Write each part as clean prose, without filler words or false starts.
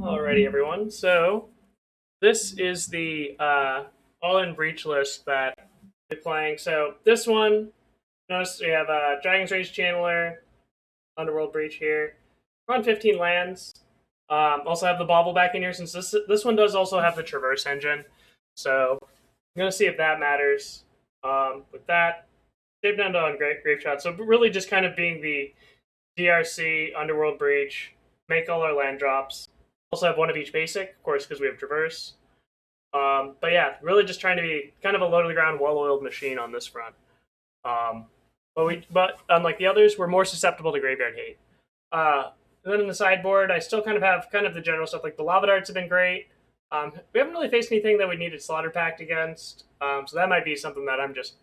Alrighty, everyone. So this is the all-in breach list that we're playing. So this one, notice we have Dragon's Rage Channeler, Underworld Breach here. We're on 15 lands. Also have the Bauble back in here since this one does also have the Traverse engine. So I'm gonna see if that matters. With that, shaped down on Grapeshot. So really just kind of being the DRC Underworld Breach, make all our land drops. Also have one of each basic, of course, because we have Traverse. But yeah, really just trying to be kind of a low to the ground, well-oiled machine on this front. But unlike the others, we're more susceptible to graveyard hate. And then in the sideboard, I still kind of have the general stuff. Like the Lava Darts have been great. We haven't really faced anything that we needed Slaughter Pact against, so that might be something that I'm just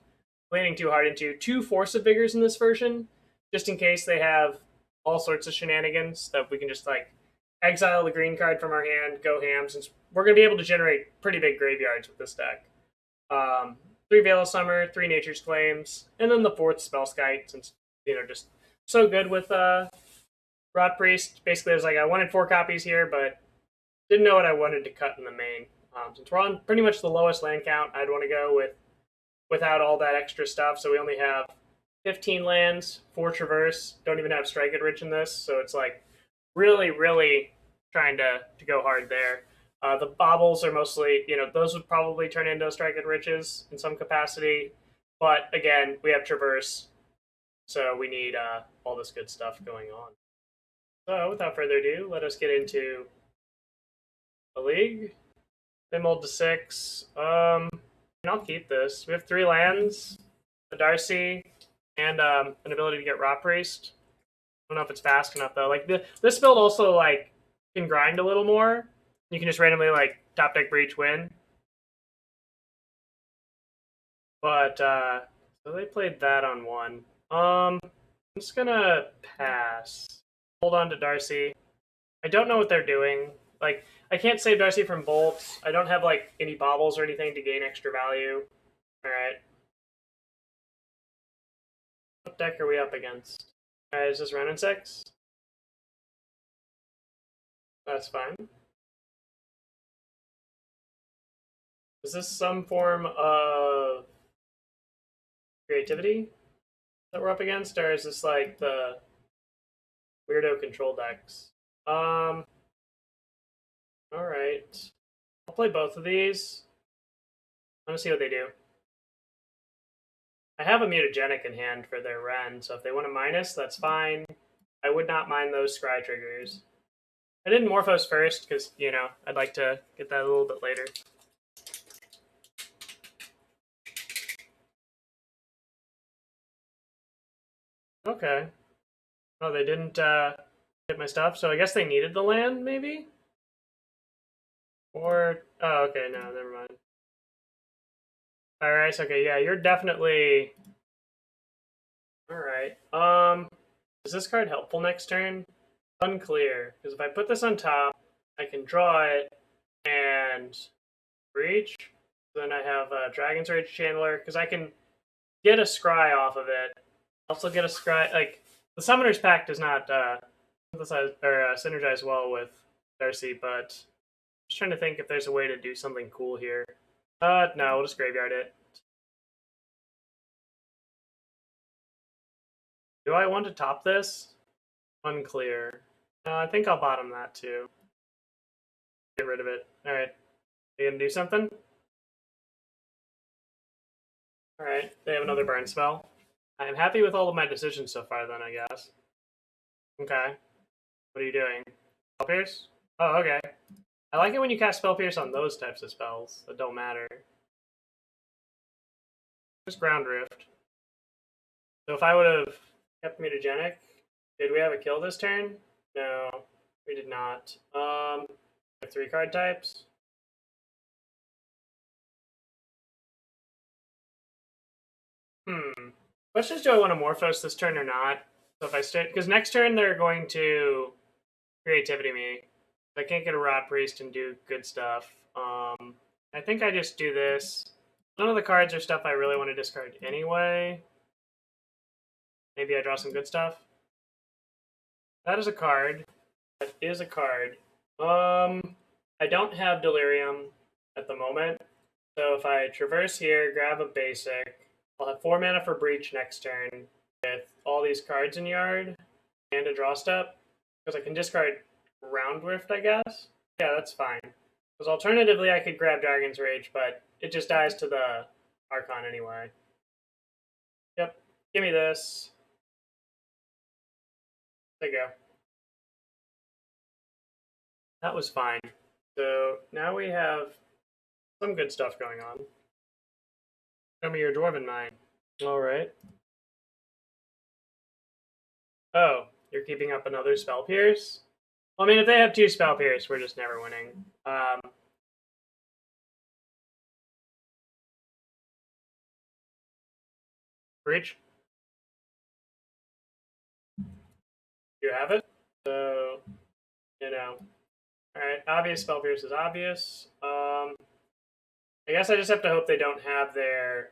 leaning too hard into. 2 Force of Vigors in this version, just in case they have all sorts of shenanigans that we can just like exile the green card from our hand, go ham, since we're going to be able to generate pretty big graveyards with this deck. 3 Veil of Summer, 3 Nature's Claims, and then the 4th Spellskite, since, just so good with Rotpriest. Basically, I was like, I wanted 4 copies here, but didn't know what I wanted to cut in the main. Since we're on pretty much the lowest land count, I'd want to go without all that extra stuff, so we only have 15 lands, 4 Traverse, don't even have Strike It Rich in this, so it's like really, really trying to go hard there. The Baubles are mostly, those would probably turn into Strike It Riches in some capacity, but again, we have Traverse, so we need all this good stuff going on. So without further ado, let us get into the league. They mold to 6. And I'll keep this. We have 3 lands, a Darcy, and an ability to get Rotpriest. I don't know if it's fast enough though. Like this build also like can grind a little more. You can just randomly like top deck breach win. But so they played that on 1. I'm just gonna pass. Hold on to Darcy. I don't know what they're doing. Like I can't save Darcy from bolts. I don't have like any baubles or anything to gain extra value. Alright. What deck are we up against? Is this round in 6? That's fine. Is this some form of creativity that we're up against, or is this like the weirdo control decks? Alright. I'll play both of these. I'm gonna see what they do. I have a Mutagenic in hand for their Ren, so if they want to minus, that's fine. I would not mind those Scry triggers. I did Morphos first, because, I'd like to get that a little bit later. Okay. Oh, they didn't hit my stuff, so I guess they needed the land, maybe? Or, oh, okay, no, never mind. Alright, okay, yeah, you're definitely... Alright, is this card helpful next turn? Unclear, because if I put this on top, I can draw it and breach. Then I have a Dragon's Rage Channeler, because I can get a Scry off of it. Also get a Scry, like, the Summoner's Pact does not synthesize or synergize well with Darcy, but I'm just trying to think if there's a way to do something cool here. No, we'll just graveyard it. Do I want to top this? Unclear. I think I'll bottom that too. Get rid of it. Alright. You gonna do something? Alright, they have another burn spell. I'm happy with all of my decisions so far then, I guess. Okay. What are you doing? Spell Pierce? Oh, okay. I like it when you cast Spell Pierce on those types of spells that don't matter. Just Ground Rift. So if I would have kept Mutagenic, did we have a kill this turn? No, we did not. We have 3 card types. Questions, do I want to Morphos this turn or not? So if I start, because next turn they're going to creativity me. I can't get a Rotpriest and do good stuff. I think I just do this. None of the cards are stuff I really want to discard anyway. Maybe I draw some good stuff. That is a card. That is a card. I don't have Delirium at the moment. So if I traverse here, grab a basic, I'll have 4 mana for Breach next turn with all these cards in yard and a draw step. Because I can discard Round Rift, I guess. Yeah, that's fine. Because alternatively, I could grab Dragon's Rage, but it just dies to the Archon anyway. Yep, give me this. There you go. That was fine. So now we have some good stuff going on. Show me your Dwarven Mine. Alright. Oh, you're keeping up another Spell Pierce? Well, I mean, if they have 2 Spell Pierce, we're just never winning. Breach? You have it? So, you know. Alright, obvious Spell Pierce is obvious. I guess I just have to hope they don't have their,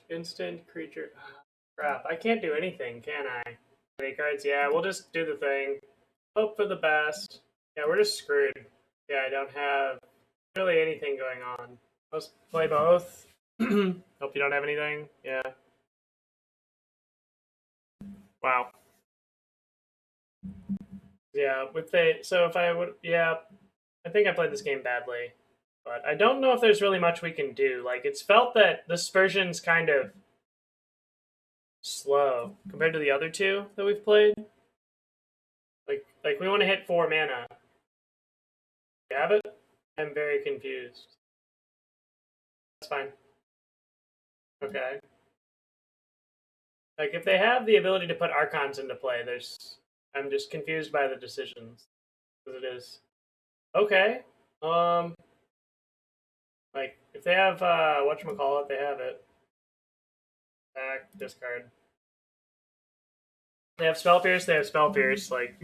instant creature. Crap, I can't do anything, can I? Any cards? Yeah, we'll just do the thing. Hope for the best. Yeah, we're just screwed. Yeah, I don't have really anything going on. Let's play both. Hope you don't have anything. Yeah. Wow. Yeah, so if I would, yeah, I think I played this game badly. But I don't know if there's really much we can do. Like, it's felt that this version's kind of slow compared to the other 2 that we've played. Like we want to hit 4 mana. You have it? I'm very confused. That's fine. Okay. Like, if they have the ability to put Archons into play, I'm just confused by the decisions. Because it is. Okay. Like, if they have, whatchamacallit, they have it. Back, discard. They have Spell Pierce, like...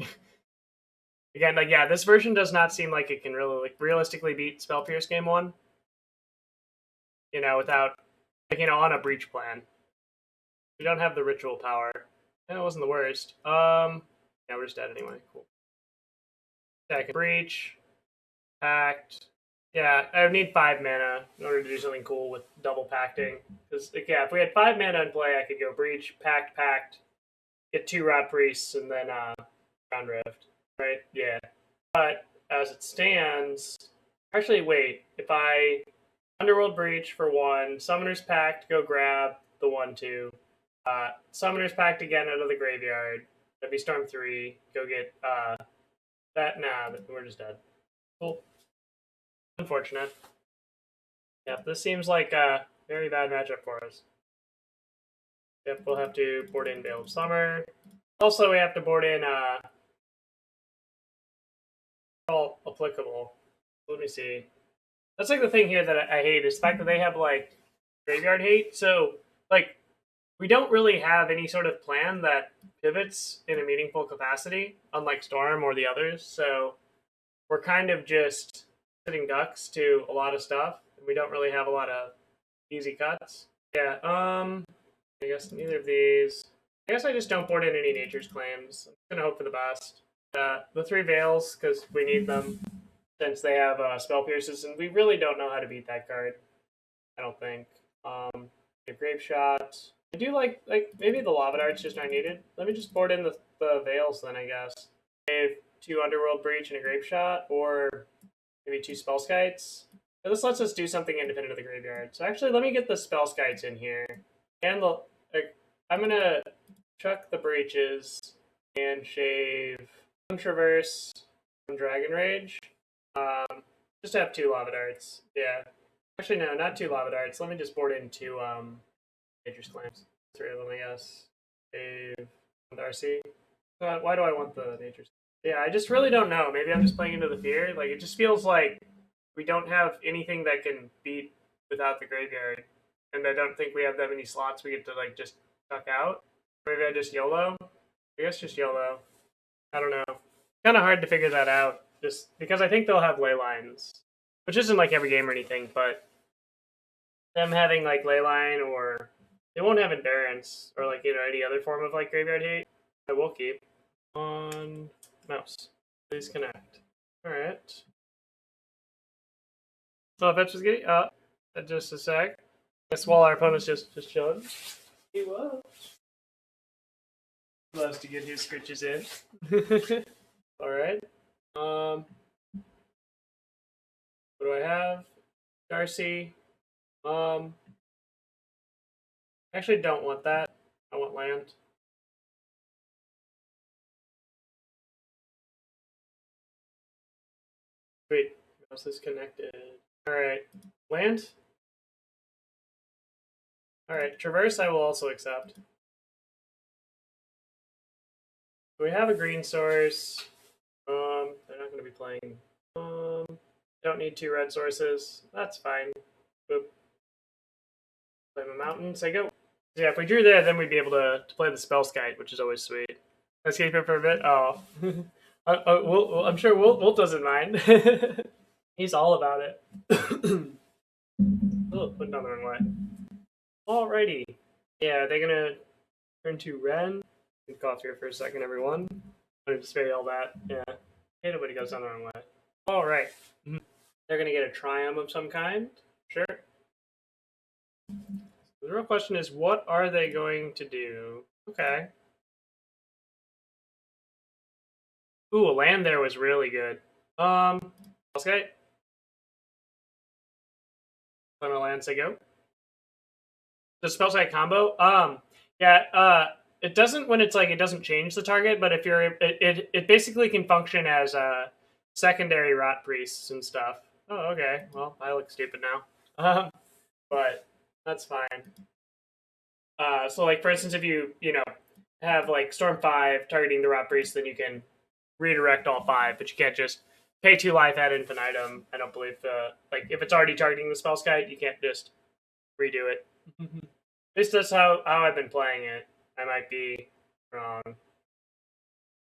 Again, like, yeah, this version does not seem like it can really, like, realistically beat Spell Pierce game 1. You know, without, like, you know, on a Breach plan. We don't have the ritual power. And it wasn't the worst. Yeah, we're just dead anyway. Cool. Second Breach. Pact. Yeah, I would need 5 mana in order to do something cool with double pacting. Because, like, yeah, if we had 5 mana in play, I could go Breach, Pact, get 2 Rotpriests, and then Round Rift. Right? Yeah. But as it stands, actually, wait. If I Underworld Breach for 1, Summoner's Pact, go grab the 1/2. Summoner's Pact again out of the graveyard. That'd be Storm 3. Go get that. Nah, we're just dead. Cool. Unfortunate. Yep, this seems like a very bad matchup for us. Yep, we'll have to board in Veil of Summer. Also, we have to board in all applicable. Let me see. That's like the thing here that I hate is the fact that they have like graveyard hate. So like we don't really have any sort of plan that pivots in a meaningful capacity, unlike Storm or the others. So we're kind of just sitting ducks to a lot of stuff. We don't really have a lot of easy cuts. Yeah, I guess neither of these. I guess I just don't board in any Nature's Claims. I'm gonna hope for the best. The 3 Veils, because we need them, since they have Spell Pierces, and we really don't know how to beat that card. I don't think. The Grapeshot. I do like maybe the Lava Dart's just not needed. Let me just board in the Veils then, I guess. Save 2 Underworld Breach and a Grapeshot, or maybe 2 Spellskites. This lets us do something independent of the graveyard. So actually, let me get the Spellskites in here. And I'm gonna chuck the Breaches and shave Traverse, Dragon Rage. Just have 2 Lava Darts. Yeah. Actually, no, not 2 Lava Darts. Let me just board in 2 Nature's Claims. 3 of them, I guess. Save Darcy. Why do I want the Nature's? Yeah, I just really don't know. Maybe I'm just playing into the fear. Like, it just feels like we don't have anything that can beat without the graveyard. And I don't think we have that many slots we get to, like, just tuck out. Maybe I just YOLO? I guess just YOLO. I don't know. Kind of hard to figure that out, just because I think they'll have ley lines, which isn't like every game or anything, but them having like ley line or They won't have endurance or like any other form of like graveyard hate. I will keep on mouse. Please connect. All right. So fetch is getting up. Just a sec. Guess while our opponent's just chilling. He was. Loves to get his scritches in. All right. What do I have? Darcy. Actually don't want that. I want land. Wait, how's this connected? Alright. Land? Alright, Traverse I will also accept. We have a green source. They're not going to be playing. Don't need 2 red sources. That's fine. Boop. Play my mountain. Say go. Yeah, if we drew there, then we'd be able to play the Spellskite, which is always sweet. Escape it for a bit. Oh, I'm sure Wilt doesn't mind. He's all about it. Oh, put it on the wrong way. Alrighty. Yeah, they're gonna turn to Ren. Cough here for a second, everyone. I'm gonna display all that. Yeah. Hey, nobody goes down the wrong way. Alright. They're gonna get a Triumph of some kind. Sure. The real question is, what are they going to do? Okay. Ooh, a land there was really good. Spellskite. Final land, say go. The Spellskite combo? Yeah, it doesn't when it's like, it doesn't change the target, but if you're, it basically can function as secondary Rotpriests and stuff. Oh, okay. Well, I look stupid now. But that's fine. So like, for instance, if you have like Storm 5 targeting the Rotpriest, then you can redirect all 5, but you can't just pay 2 life ad infinitum. I don't believe like if it's already targeting the Spellskite, you can't just redo it. At least that's how I've been playing it. I might be wrong.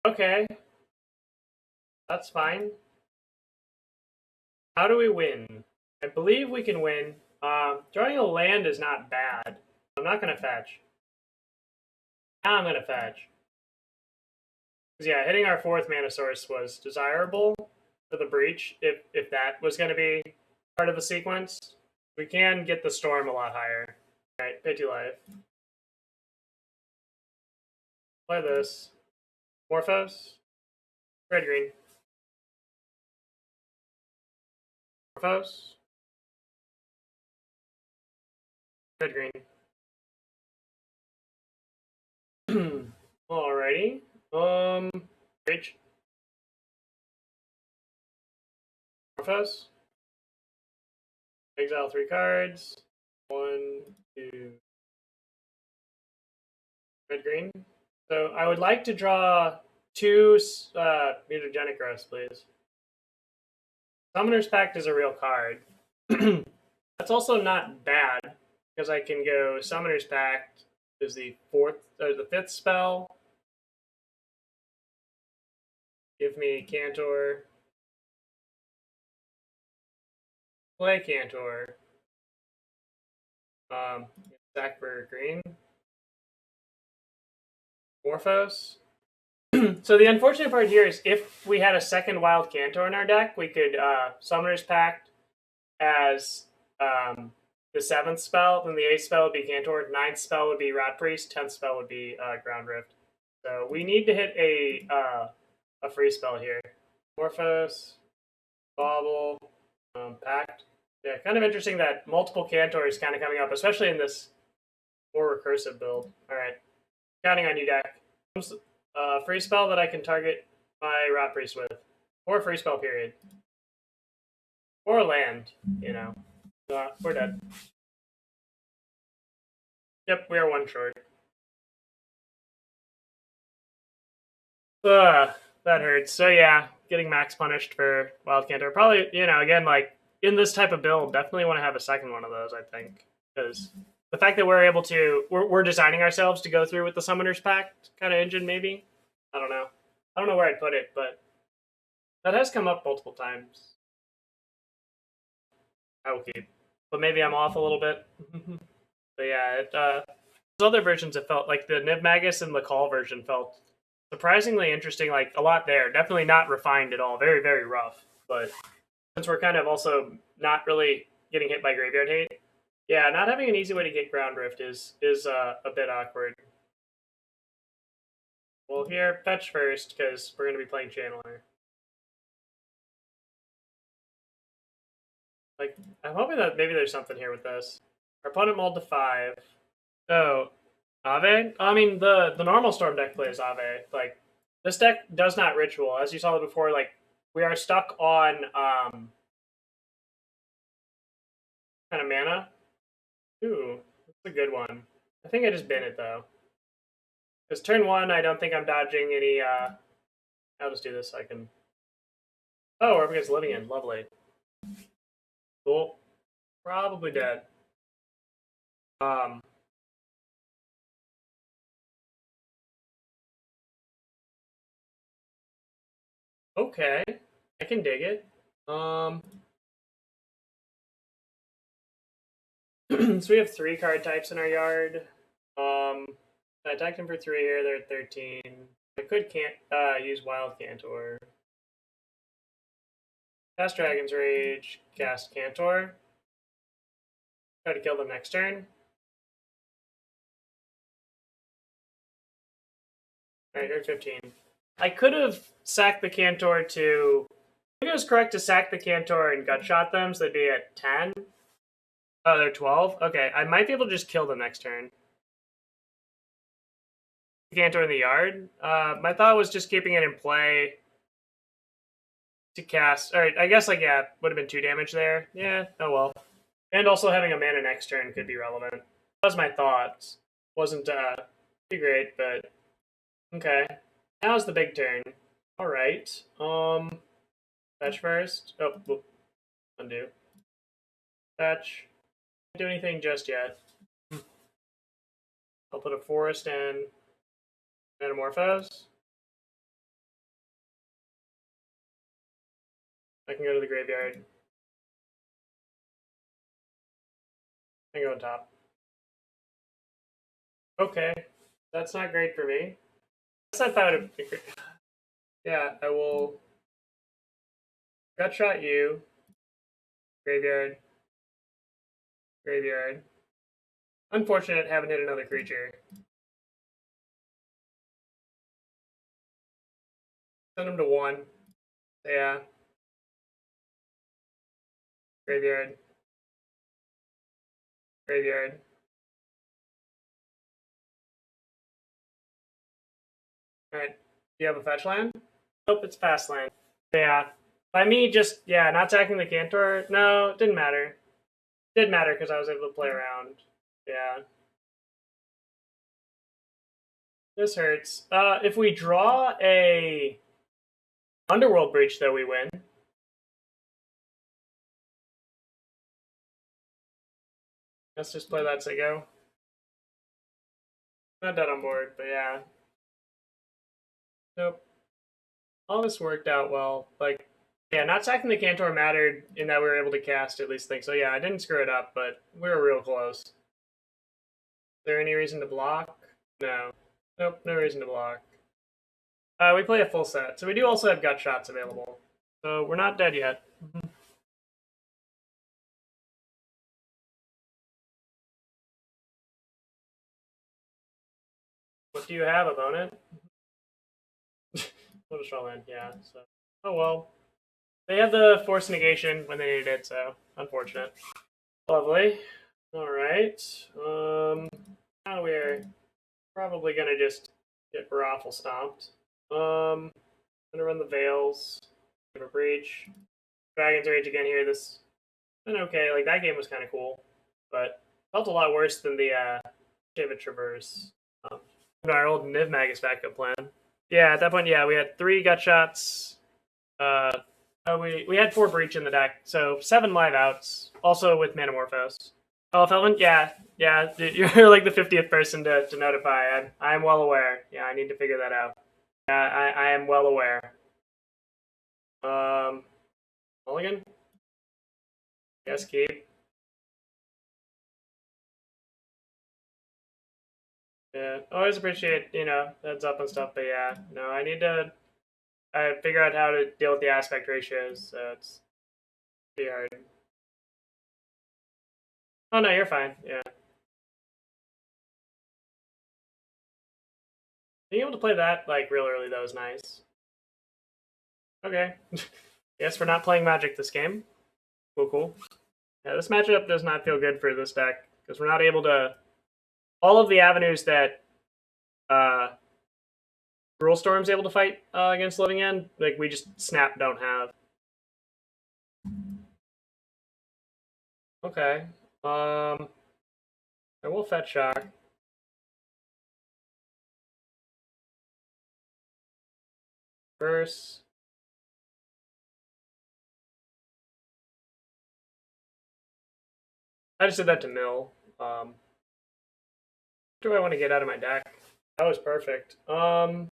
Okay. That's fine. How do we win? I believe we can win. Drawing a land is not bad. I'm not going to fetch. Now I'm going to fetch. Because yeah, hitting our 4th mana source was desirable for the Breach, if that was going to be part of the sequence. We can get the Storm a lot higher. Alright, pay 2 life. Play this. Morphos. Red-green. Morphos. Red-green. Alrighty. Breach. Morphos. Exile 3 cards. 1, 2. Red-green. So I would like to draw 2 Mutagenic Growth, please. Summoner's Pact is a real card. That's also not bad, because I can go Summoner's Pact is the 5th spell. Give me Cantor. Play Cantor. Sack for green. Morphos. So the unfortunate part here is if we had a second Wild Cantor in our deck, we could Summoner's Pact as the 7th spell, then the 8th spell would be Cantor, 9th spell would be Rotpriest, 10th spell would be Ground Rift. So we need to hit a free spell here. Morphos, Bauble, Pact. Yeah, kind of interesting that multiple Cantors kind of coming up, especially in this more recursive build. All right, counting on you, deck. Free spell that I can target my Rotpriest with, or free spell period, or land. We're dead. Yep, we are 1 short. That hurts. So yeah, getting max punished for Wild Cantor. Probably, again, like in this type of build, definitely want to have a second one of those, I think. Because the fact that we're able to, we're designing ourselves to go through with the Summoner's Pact kind of engine, maybe? I don't know. I don't know where I'd put it, but that has come up multiple times. I will keep. But maybe I'm off a little bit. But yeah, other versions have felt like the Niv Magus and the Call version felt surprisingly interesting, like a lot there. Definitely not refined at all. Very, very rough. But since we're kind of also not really getting hit by graveyard hate, yeah, not having an easy way to get Ground Rift is a bit awkward. Well, here, fetch first, because we're going to be playing Channeler. Like, I'm hoping that maybe there's something here with this. Our opponent mulled to 5. Oh, Ave? I mean, the normal Storm deck plays Ave. Like, this deck does not Ritual. As you saw before, like, we are stuck on kind of mana. Ooh, that's a good one. I think I just bin it, though. Because turn 1, I don't think I'm dodging any... I'll just do this so I can... Oh, we're up against Living In. Lovely. Cool. Probably dead. Okay. I can dig it. So we have 3 card types in our yard. I attacked him for 3 here. They're at 13. I could use Wild Cantor. Cast Dragon's Rage. Cast Cantor. Try to kill them next turn. Alright, you're at 15. I could have sacked the Cantor to... I think it was correct to sack the Cantor and gut shot them, so they'd be at 10. Oh, they're 12? Okay, I might be able to just kill them next turn. Cantor in the yard. My thought was just keeping it in play to cast. Alright, I guess, like, yeah, would have been 2 damage there. Yeah, oh well. And also having a mana next turn could be relevant. That was my thoughts. Wasn't too great, but okay. Now's the big turn. Alright. Fetch first. Oh, whoop. Undo. Fetch. Can't do anything just yet. I'll put a forest in. Manamorphose. I can go to the graveyard. I can go on top. Okay. That's not great for me. I thought it would be great. Yeah, I will gut shot you. Graveyard. Graveyard. Unfortunate, haven't hit another creature. Send him to 1. Yeah. Graveyard. Graveyard. Alright. Do you have a fetch land? Nope, it's fast land. Yeah. By me just, yeah, not attacking the Cantor, no, it didn't matter. It did matter because I was able to play around. Yeah. This hurts. If we draw a Underworld Breach, though, we win. Let's just play that Sigo. Not dead on board, but yeah. Nope. All this worked out well. Like, yeah, not sacking the Cantor mattered in that we were able to cast at least things. So yeah, I didn't screw it up, but we were real close. Is there any reason to block? No. Nope, no reason to block. We play a full set, so we do also have gut shots available. So we're not dead yet. What do you have, opponent? What a straw land, yeah. So, oh well. They had the force negation when they needed it, so unfortunate. Lovely. Alright. Now we're probably gonna just get Raffle stomped. Gonna run the Veils. Give a Breach. Dragon's Rage again here. This been okay. Like, that game was kind of cool, but felt a lot worse than the David Traverse. Our old Niv Magus backup plan. Yeah, at that point, yeah, we had 3 gut shots. We had 4 Breach in the deck, so 7 live outs, also with Manamorphose. Oh, Felvin? Yeah, you're like the 50th person to notify. I'm well aware. Yeah, I need to figure that out. Yeah, I am well aware. Mulligan? Yes, keep. Yeah, always appreciate, heads up and stuff, but yeah, no, I need to figure out how to deal with the aspect ratios, so it's pretty hard. Oh no, you're fine, yeah. Being able to play that, like, real early, though, is nice. Okay. Guess we're not playing Magic this game. Cool. Yeah, this matchup does not feel good for this deck, because we're not able to... All of the avenues that Gruul Storm's able to fight against Living End, like, we just snap don't have. Okay. I will fetch shock. First. I just did that to mill. What do I want to get out of my deck? That was perfect. I want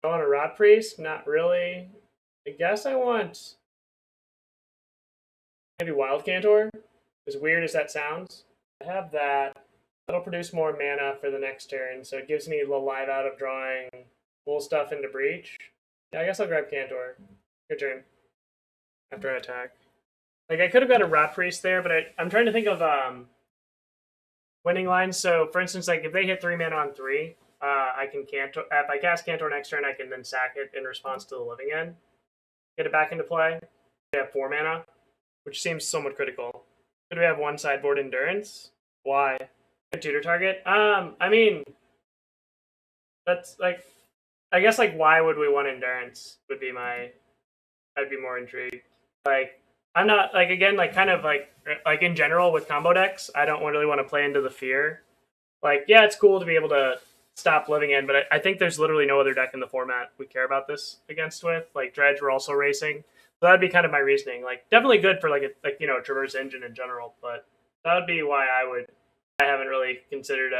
a Rotpriest? Not really. I guess I want maybe Wild Cantor. As weird as that sounds. I have that. That'll produce more mana for the next turn, so it gives me a little live out of drawing cool stuff into Breach. Yeah, I guess I'll grab Cantor. Your turn. After I attack. Like, I could have got a Rotpriest there, but I'm trying to think of winning lines. So, for instance, like, if they hit 3 mana on 3, I can Cantor. If I cast Cantor next turn, I can then sack it in response to the Living End. Get it back into play. They have 4 mana, which seems somewhat critical. Could we have one sideboard Endurance? Why? A tutor target? I mean, that's like, I guess, like, why would we want Endurance would be I'd be more intrigued. Like, I'm not, like, again, like, kind of like in general with combo decks, I don't really want to play into the fear. Like, yeah, it's cool to be able to stop Living End, but I think there's literally no other deck in the format we care about this against with. Like, Dredge, we're also racing. So that'd be kind of my reasoning. Like, definitely good for, like, a Traverse engine in general, but that would be why I haven't really considered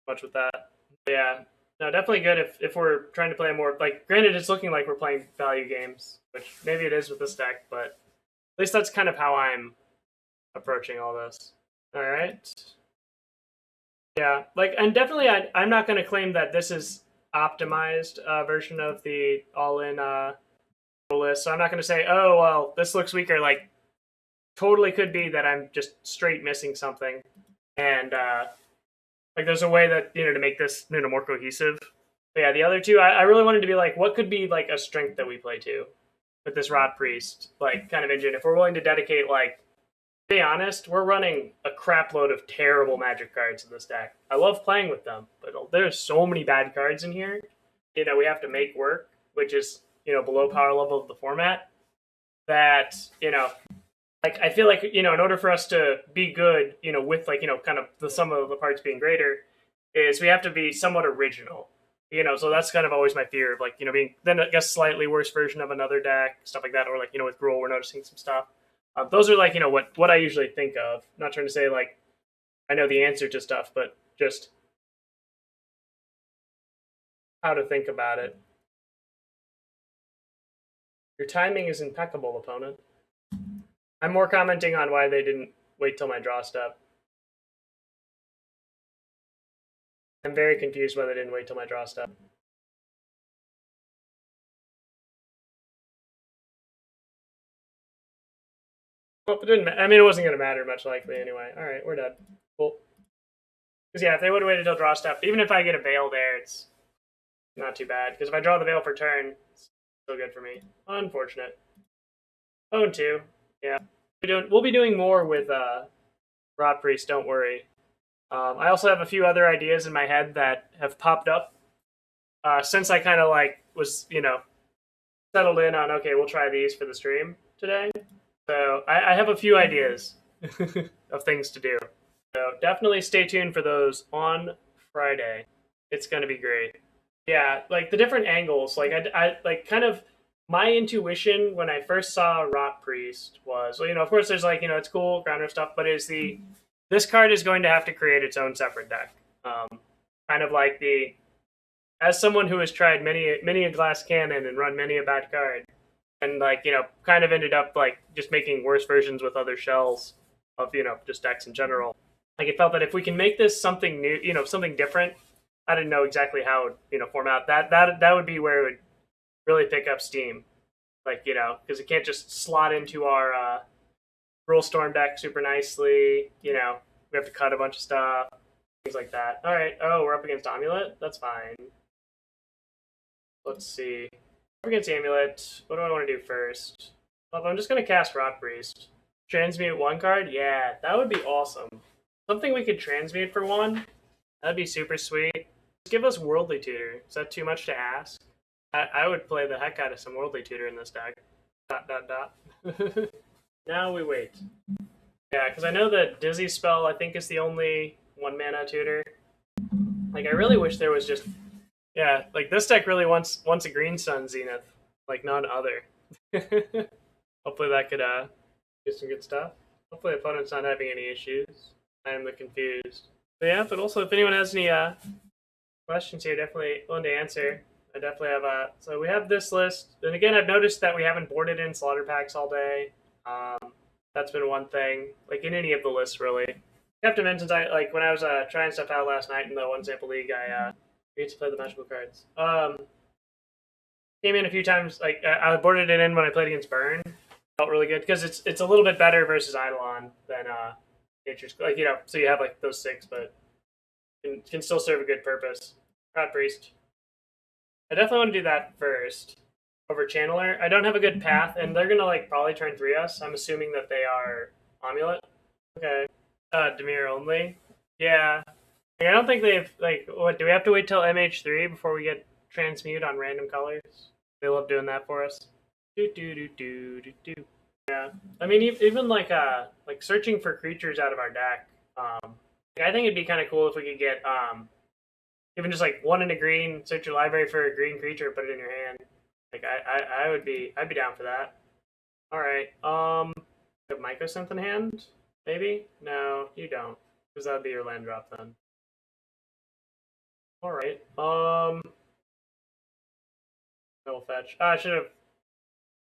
much with that. But yeah, no, definitely good if we're trying to play a more, like, granted, it's looking like we're playing value games, which maybe it is with this deck, but at least that's kind of how I'm approaching all this. All right. Yeah, like, and definitely I'm not going to claim that this is optimized version of the all-in list, so I'm not going to say, oh, well, this looks weaker. Like, totally could be that I'm just straight missing something, and like, there's a way that, to make this, more cohesive. But yeah, the other two, I really wanted to be like, what could be, like, a strength that we play to with this Rotpriest, like, kind of engine, if we're willing to dedicate, like, to be honest, we're running a crap load of terrible Magic cards in this deck. I love playing with them, but there's so many bad cards in here. We have to make work, which is, below power level of the format. That, like, I feel like, in order for us to be good, with, like, kind of the sum of the parts being greater, is we have to be somewhat original. So that's kind of always my fear of, like, being then, I guess, slightly worse version of another deck, stuff like that, or, like, with Gruul, we're noticing some stuff. Those are, like, what I usually think of. I'm not trying to say, like, I know the answer to stuff, but just how to think about it. Your timing is impeccable, opponent. I'm more commenting on why they didn't wait till my draw step. I'm very confused why they didn't wait till my draw step. Well, it didn't. I mean, it wasn't going to matter much, likely, anyway. All right, we're dead. Cool. Because, yeah, if they would have waited till draw step, even if I get a Veil there, it's not too bad. Because if I draw the Veil for turn, it's still good for me. Unfortunate. 0-2. Yeah. We'll be doing more with Rotpriest, don't worry. I also have a few other ideas in my head that have popped up since I kind of, like, was, settled in on, okay, we'll try these for the stream today. So I have a few ideas of things to do. So definitely stay tuned for those on Friday. It's going to be great. Yeah, like, the different angles, like, I like, kind of, my intuition when I first saw Rotpriest was, well, of course there's, like, it's cool, grounder stuff, but this card is going to have to create its own separate deck. Kind of like as someone who has tried many a glass cannon and run many a bad card, and, like, kind of ended up, like, just making worse versions with other shells of, just decks in general. Like, it felt that if we can make this something new, something different, I didn't know exactly how it would, form out. That would be where it would really pick up steam, like because it can't just slot into our Rule Storm deck super nicely. We have to cut a bunch of stuff, things like that. All right. Oh, we're up against Amulet. That's fine. Let's see. Up against Amulet. What do I want to do first? Well, I'm just gonna cast Rotpriest. Transmute one card. Yeah, that would be awesome. Something we could transmute for one. That'd be super sweet. Just give us Worldly Tutor. Is that too much to ask? I would play the heck out of some Worldly Tutor in this deck. ... Now we wait. Yeah, because I know that Dizzy spell, I think, is the only 1-mana tutor. Like, I really wish there was just... Yeah, like, this deck really wants a Green Sun Zenith. Like, none other. Hopefully that could get some good stuff. Hopefully the opponent's not having any issues. I am confused. But yeah, but also if anyone has any questions here, definitely willing to answer. I definitely have so we have this list. And again, I've noticed that we haven't boarded in Slaughter Pacts all day. That's been one thing, like in any of the lists, really. I have to mention, when I was trying stuff out last night in the One Sample League, I get to play the magical cards. Came in a few times, like I boarded it in when I played against Burn. Felt really good because it's a little bit better versus Eidolon than Nature's, so you have like those 6, but can still serve a good purpose. Rotpriest. I definitely want to do that first over Channeler. I don't have a good path, and they're gonna probably turn 3 us. I'm assuming that they are Amulet. Okay. Dimir only. Yeah. I don't think they've what do we have to wait till MH3 before we get transmute on random colors? They love doing that for us. Yeah. I mean, even like searching for creatures out of our deck. I think it'd be kind of cool if we could get even just 1 in a green, search your library for a green creature, put it in your hand. I'd be down for that. All right. You have Mycosynth in hand? Maybe? No, you don't, because that'd be your land drop then. All right. No fetch. I should have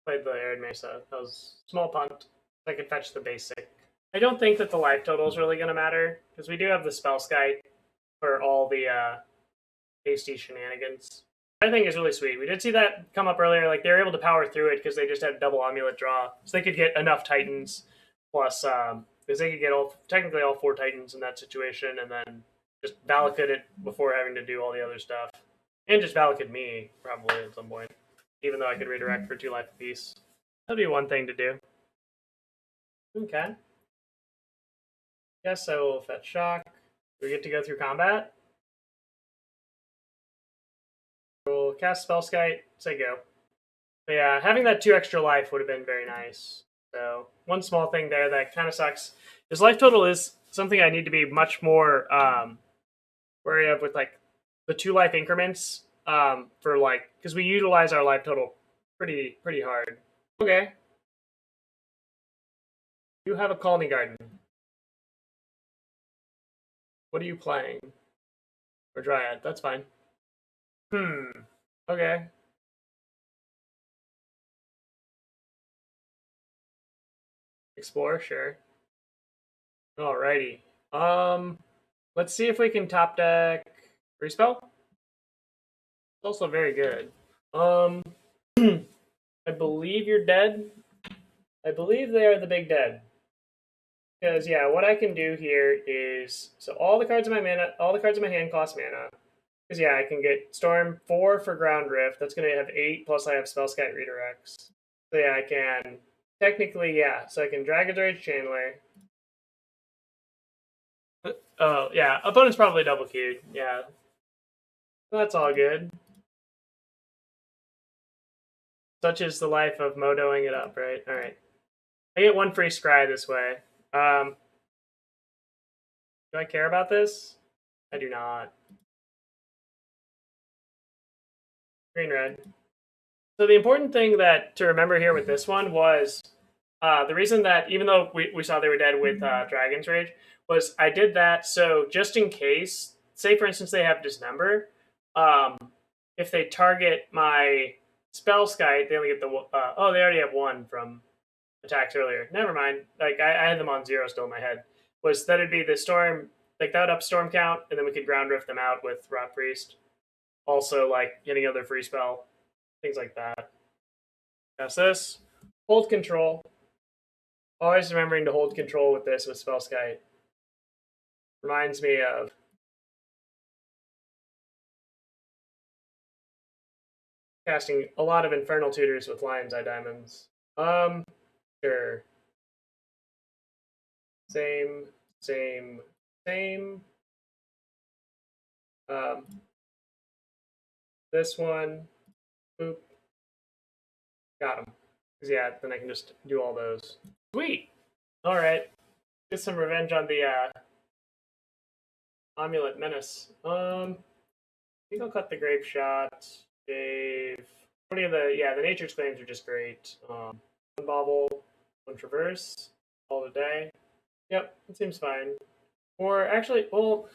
played the Arid Mesa. That was small punt. I could fetch the basic. I don't think that the life total is really going to matter, because we do have the Spellskite for all the hasty shenanigans. I think is really sweet. We did see that come up earlier. Like, they were able to power through it because they just had double Amulet draw. So they could get enough Titans, plus, because they could get technically all 4 Titans in that situation, and then just Valakut it before having to do all the other stuff. And just Valakut me, probably, at some point. Even though I could redirect for 2 life apiece. That'd be one thing to do. Okay. Yes, I will fetch Shock. Do we get to go through combat? We'll cast Spellskite, say go. But yeah, having that 2 extra life would have been very nice. So, one small thing there that kind of sucks is life total is something I need to be much more worried of with the 2 life increments for because we utilize our life total pretty hard. Okay. You have a Colony Garden. What are you playing? Or Dryad, that's fine. Okay. Explore, sure. Alrighty. Let's see if we can top deck Respell. It's also very good. I believe you're dead. I believe they are the big dead. Because yeah, what I can do here is all the cards in my hand cost mana. Because yeah, I can get Storm 4 for Ground Rift. That's gonna have 8, plus I have Spellskite redirects. So yeah, I can technically, yeah. So I can Dragon's Rage Channeler. Oh yeah, opponent's probably double queued. Yeah, that's all good. Such is the life of modoing it up, right? All right. I get 1 free scry this way. Do I care about this? I do not. Green red. So the important thing to remember here with this one was the reason that even though we saw they were dead with Dragon's Rage was I did that so just in case, say for instance they have Dismember, if they target my Spellskite, they only get the they already have 1 from attacks earlier. Never mind. I had them on 0 still in my head. Was that it'd be the Storm Like that would up storm count, and then we could ground rift them out with Rotpriest. Also, like getting other free spell, things like that. That's this. Hold control. Always remembering to hold control with this with Spellskite. Reminds me of casting a lot of Infernal Tutors with Lion's Eye Diamonds. Sure. Same. This one. Boop. Got him. Because, yeah, then I can just do all those. Sweet! Alright. Get some revenge on the Amulet Menace. I think I'll cut the Grapeshot. Save. The Nature's Claims are just great. One Bauble, one Traverse, all the day. Yep, it seems fine. Or actually, well,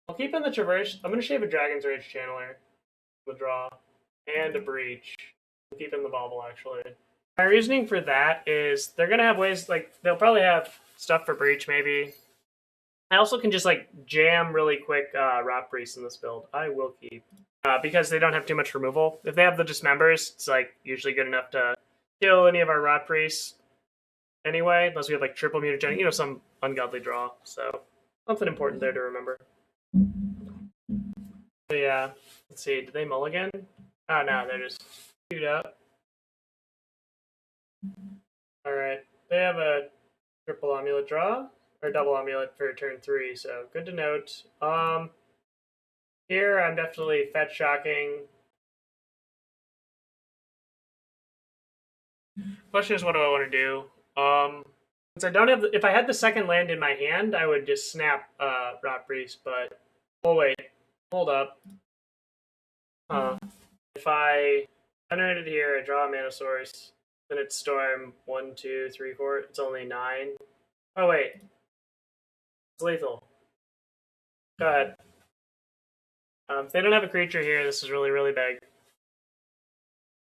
I'll keep in the Traverse. I'm going to shave a Dragon's Rage Channeler. The draw. And a Breach. I'll keep in the Bauble, actually. My reasoning for that is they're going to have ways, like, they'll probably have stuff for Breach, maybe. I also can just, like, jam really quick Rotpriest in this build. I will keep. Because they don't have too much removal. If they have the Dismembers, it's, like, usually good enough to kill any of our Rotpriests anyway, unless we have, like, triple mutagenic, some ungodly draw. So, something important there to remember. So, yeah. Let's see, did they mulligan? Oh, no, they're just queued up. Alright, they have a triple amulet draw, or double amulet for turn 3, so good to note. Here I'm definitely fetch shocking. Question is, what do I want to do? Since I don't have, if I had the second land in my hand, I would just snap Rotpriest, but oh wait, hold up. If I venerated here, I draw a mana source, then it's storm 1, 2, 3, 4. It's only 9. Oh wait, it's lethal. Go ahead. If they don't have a creature here, this is really, really big.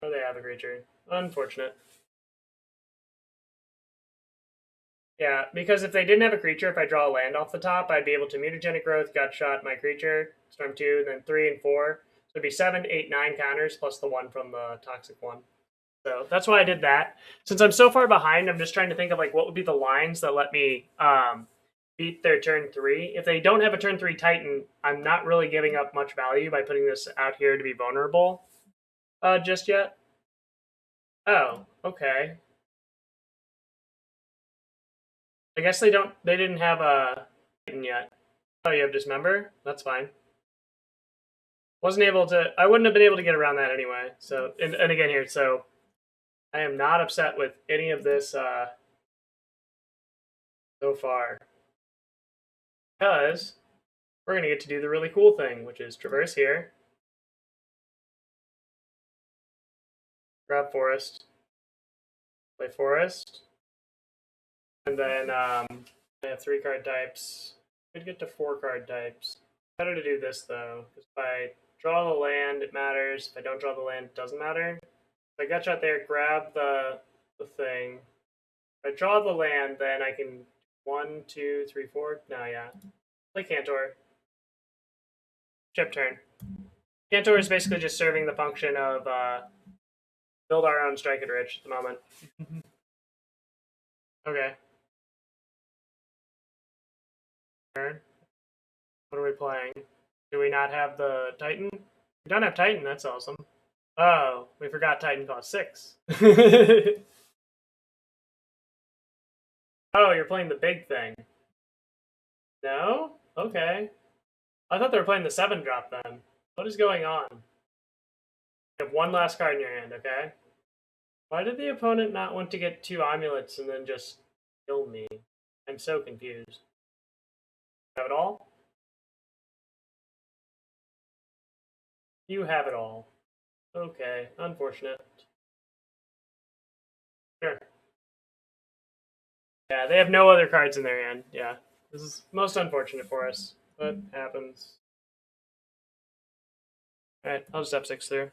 Oh, they have a creature. Unfortunate. Yeah, because if they didn't have a creature, if I draw a land off the top, I'd be able to Mutagenic Growth, Gutshot my creature, Storm 2, then 3 and 4. So it'd be 7, 8, 9 counters, plus the 1 from the Toxic one. So that's why I did that. Since I'm so far behind, I'm just trying to think of like what would be the lines that let me beat their turn 3. If they don't have a turn 3 Titan, I'm not really giving up much value by putting this out here to be vulnerable just yet. Oh, okay. I guess they didn't have a Titan yet. Oh, you have Dismember? That's fine. I wouldn't have been able to get around that anyway. So, and again here, so I am not upset with any of this so far. Because we're going to get to do the really cool thing, which is Traverse here. Grab Forest. Play Forest. And then I have 3 card types. Could get to 4 card types. Better to do this though, because if I draw the land, it matters. If I don't draw the land, it doesn't matter. If I Gutshot there, grab the thing. If I draw the land, then I can 1, 2, 3, 4. No, yeah. Play Cantor. Chip turn. Cantor is basically just serving the function of build our own Strike It Rich at the moment. Okay. Turn. What are we playing? Do we not have the Titan? We don't have Titan, that's awesome. Oh, we forgot Titan cost 6. Oh, you're playing the big thing. No? Okay. I thought they were playing the 7-drop then. What is going on? You have 1 last card in your hand, okay? Why did the opponent not want to get 2 amulets and then just kill me? I'm so confused. Have it all? You have it all. Okay, unfortunate. Sure. Yeah, they have no other cards in their hand. Yeah, this is most unfortunate for us, but happens. Alright, I'll just F6 through.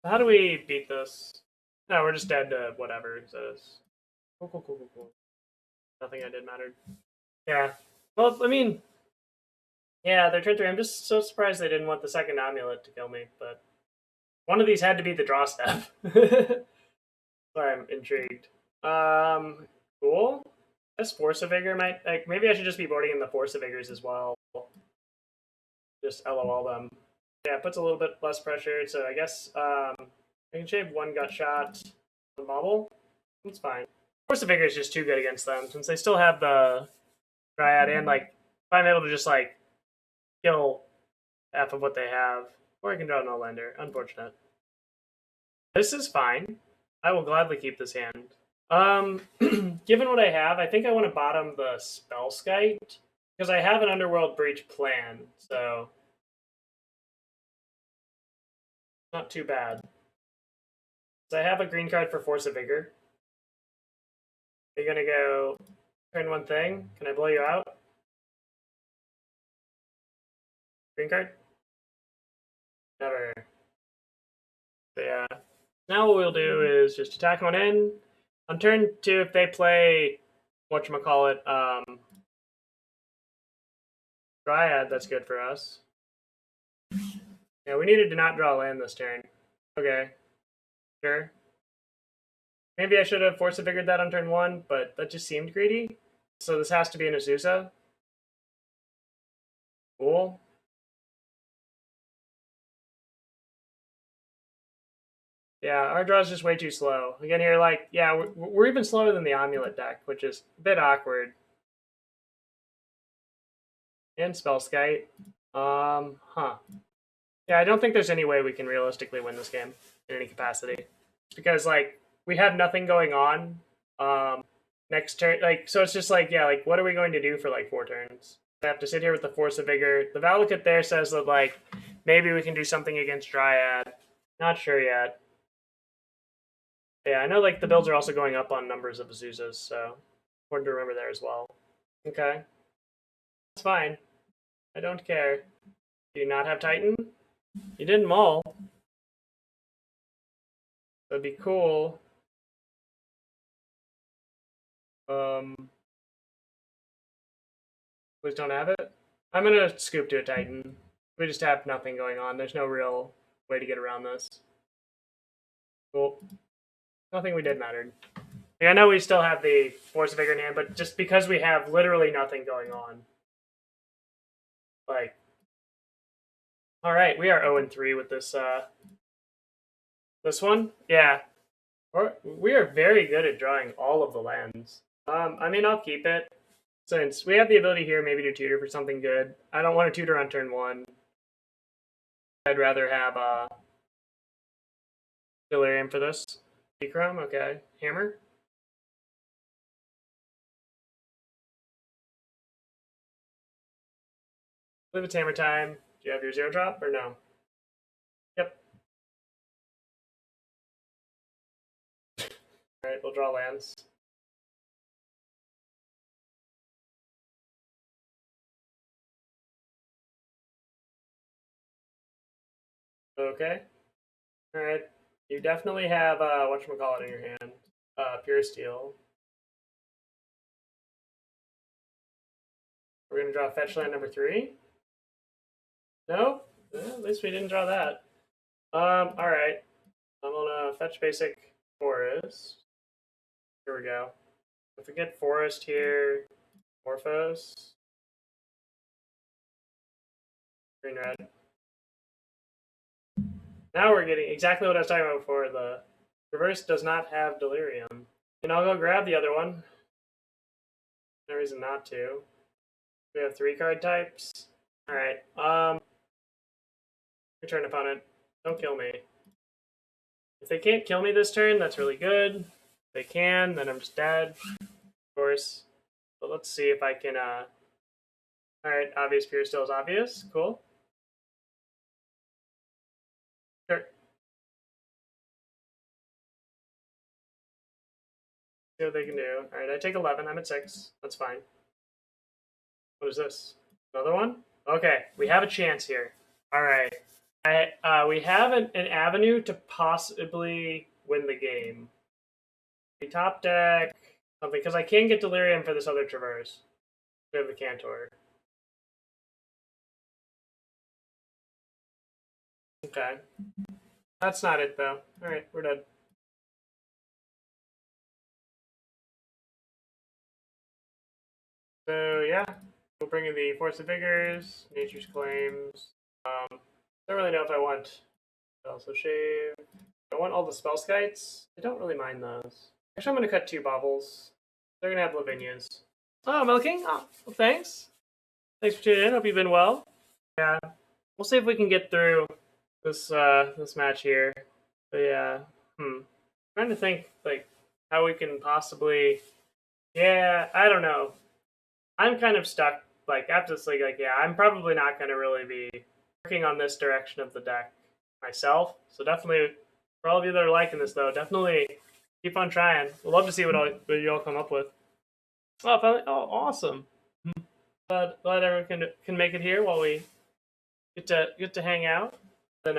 How do we beat this? No, we're just dead to whatever it says. Cool. Nothing I did mattered. Yeah. Well, I mean, Yeah, they're turn 3. I'm just so surprised they didn't want the second amulet to kill me, but one of these had to be the draw step. Sorry, I'm intrigued. Cool. This Force of Vigor might, like, maybe I should just be boarding in the Force of Vigors as well. Just LOL them. Yeah, it puts a little bit less pressure, so I guess I can shave one gut shot on Bauble. That's fine. Force of Vigor is just too good against them, since they still have the Dryad, and, like, if I'm able to just, like, kill half of what they have, or I can draw no lender. Unfortunate. This is fine. I will gladly keep this hand. Given what I have, I think I want to bottom the Spellskite because I have an Underworld Breach plan, so not too bad. So I have a green card for Force of Vigor. Are you gonna go turn one thing? Can I blow you out? Green card? Never. So yeah. Now what we'll do is just attack one in. On turn 2, if they play whatchamacallit, Dryad, that's good for us. Yeah, we needed to not draw land this turn. Okay. Sure. Maybe I should have Force of Vigored that on turn 1, but that just seemed greedy. So this has to be an Azusa. Cool. Yeah, our draw is just way too slow. Again, here, like, yeah, we're even slower than the Amulet deck, which is a bit awkward. And Spellskite. Huh. Yeah, I don't think there's any way we can realistically win this game in any capacity. Because, like, we have nothing going on next turn. Like, so it's just like, yeah, like, what are we going to do for, like, 4 turns? I have to sit here with the Force of Vigor. The Valakut there says that, like, maybe we can do something against Dryad. Not sure yet. Yeah, I know, like, the builds are also going up on numbers of Azuzas, so important to remember there as well. Okay. That's fine. I don't care. Do you not have Titan? You didn't maul. That'd be cool. Please don't have it. I'm gonna scoop to a Titan. We just have nothing going on. There's no real way to get around this. Cool. Nothing we did mattered. Like, I know we still have the Force of Vigor in hand, but just because we have literally nothing going on. Like, alright, we are 0-3 with this this one. Yeah. We are very good at drawing all of the lands. I mean, I'll keep it. Since we have the ability here maybe to tutor for something good. I don't want to tutor on turn 1. I'd rather have Delirium for this. Dechrome, okay. Hammer. I believe it's hammer time. Do you have your 0 drop or no? Yep. Alright, we'll draw lands. Okay. Alright. You definitely have whatchamacallit in your hand. Pure Steel. We're gonna draw fetch land number 3. No? At least we didn't draw that. Alright. I'm gonna fetch basic forest. Here we go. If we get forest here, Morphos. Green red. Now we're getting exactly what I was talking about before. The reverse does not have delirium. And I'll go grab the other one. No reason not to. We have 3 card types. Alright. Return opponent. Don't kill me. If they can't kill me this turn, that's really good. If they can, then I'm just dead. Of course. But let's see if I can alright, obvious pure still is obvious. Cool. Sure. See what they can do. Alright, I take 11. I'm at 6. That's fine. What is this? Another one? Okay, we have a chance here. Alright. We have an avenue to possibly win the game. We top deck something, because I can get Delirium for this other Traverse. We have the Cantor. Okay. That's not it, though. Alright, we're done. So, yeah. We'll bring in the Force of Vigors, Nature's Claims. Don't really know if I want also shave. I want all the Spellskites. I don't really mind those. Actually, I'm going to cut 2 Baubles. They're going to have Lavinias. Oh, Milking? Oh, well, thanks. Thanks for tuning in. Hope you've been well. Yeah. We'll see if we can get through this this match here. But yeah. Trying to think, like, how we can possibly... Yeah, I don't know. I'm kind of stuck. Like, after this league, like, yeah, I'm probably not going to really be working on this direction of the deck myself. So definitely, for all of you that are liking this, though, definitely keep on trying. We'd love to see what you all come up with. Oh, finally, oh, awesome! Glad everyone can make it here while we get to hang out. Then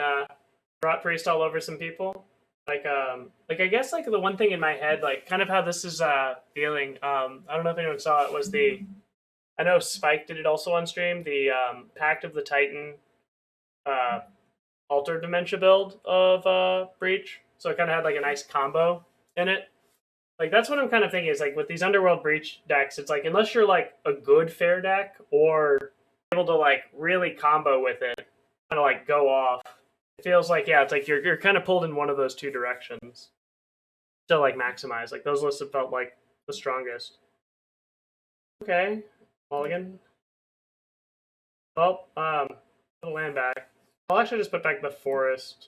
Rotpriest all over some people. Like I guess like the one thing in my head, like kind of how this is feeling. I don't know if anyone saw it. Was the I know Spike did it also on stream. The Pact of the Titan Altered Dementia build of Breach. So it kind of had like a nice combo in it. Like that's what I'm kind of thinking is like with these Underworld Breach decks, it's like unless you're like a good fair deck or able to like really combo with it, kind of like go off. It feels like yeah, it's like you're kind of pulled in one of those 2 directions to like maximize. Like those lists have felt like the strongest. Okay, mulligan. Well, put a land back. I'll actually just put back the forest.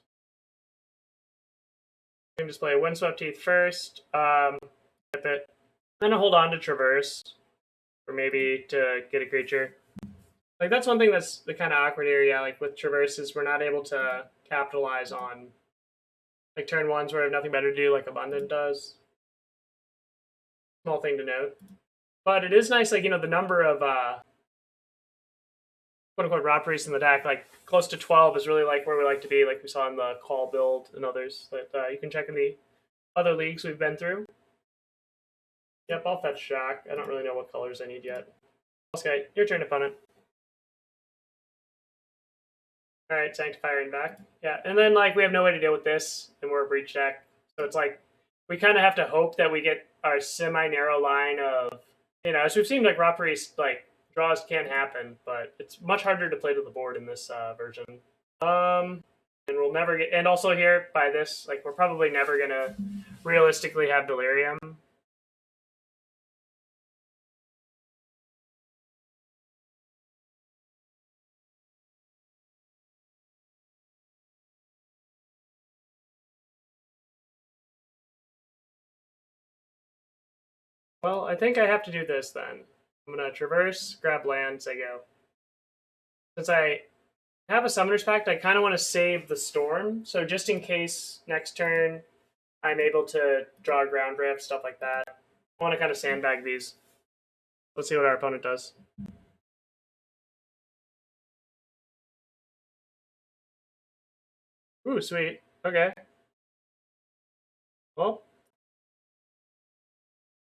I can just play Windswept Heath first. Flip it. Then I'll hold on to Traverse. Or maybe to get a creature. Like, that's one thing that's the kind of awkward area. Like, with Traverse is we're not able to capitalize on, like, turn 1s where we have nothing better to do, like Abundant does. Small thing to note. But it is nice, like, you know, the number of, quote-unquote, Rotpriest in the deck, like, close to 12 is really, like, where we like to be, like we saw in the Call build and others. That you can check in the other leagues we've been through. Yep, I'll fetch Shock. I don't really know what colors I need yet. Okay, your turn, opponent. Alright, Sanctifying back. Yeah, and then, like, we have no way to deal with this, and we're a Breach deck. So it's like, we kind of have to hope that we get our semi-narrow line of, you know, as we've seen, like, Rotpriest, like, draws can happen, but it's much harder to play to the board in this version. And we'll never get, and also here, by this, like, we're probably never gonna realistically have Delirium. Well, I think I have to do this then. I'm going to Traverse, grab land, say go. Since I have a Summoner's Pact, I kind of want to save the Storm. So just in case next turn I'm able to draw a Ground Rift, stuff like that. I want to kind of sandbag these. Let's see what our opponent does. Ooh, sweet. Okay. Well,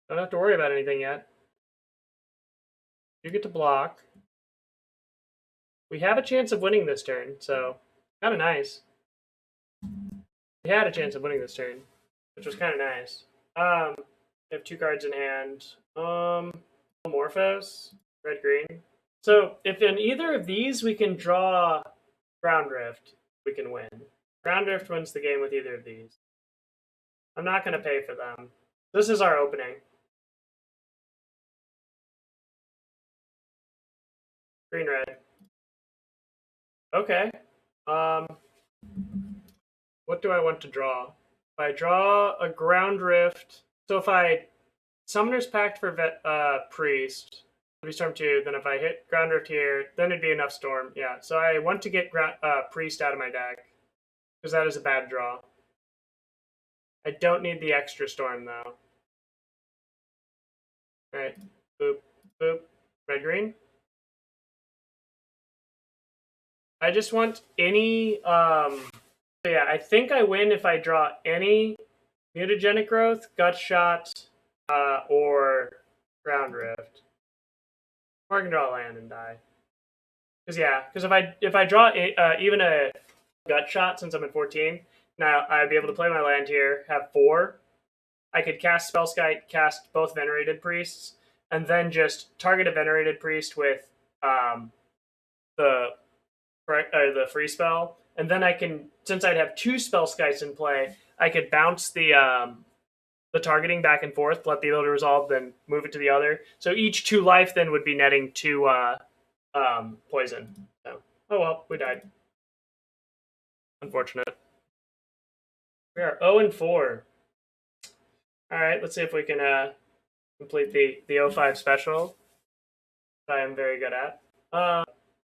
don't have to worry about anything yet. You get to block. We have a chance of winning this turn, so kind of nice. We had a chance of winning this turn, which was kind of nice. We have 2 cards in hand. Manamorphose, red-green. So if in either of these we can draw Ground Rift, we can win. Ground Rift wins the game with either of these. I'm not going to pay for them. This is our opening. Green-red. Okay. What do I want to draw? If I draw a Ground Rift, so if I Summoner's Pact for Priest, it'd be Storm 2, then if I hit Ground Rift here, then it'd be enough Storm. Yeah, so I want to get Priest out of my deck, because that is a bad draw. I don't need the extra Storm, though. Alright, boop, boop, red-green. I just want any, yeah, I think I win if I draw any Mutagenic Growth, Gutshot, or Ground Rift. Or I can draw a land and die. Because yeah, because if I draw even a Gut Shot since I'm at 14. Now I'd be able to play my land here, have 4. I could cast Spellskite, cast both Venerated Priests, and then just target a Venerated Priest with the free spell, and then I can, since I'd have 2 Spellskites in play, I could bounce the targeting back and forth, let the ability resolve, then move it to the other. So each 2 life then would be netting 2 poison. So, oh well, we died. Unfortunate. We are 0-4. All right, let's see if we can complete the 05 special. I am very good at.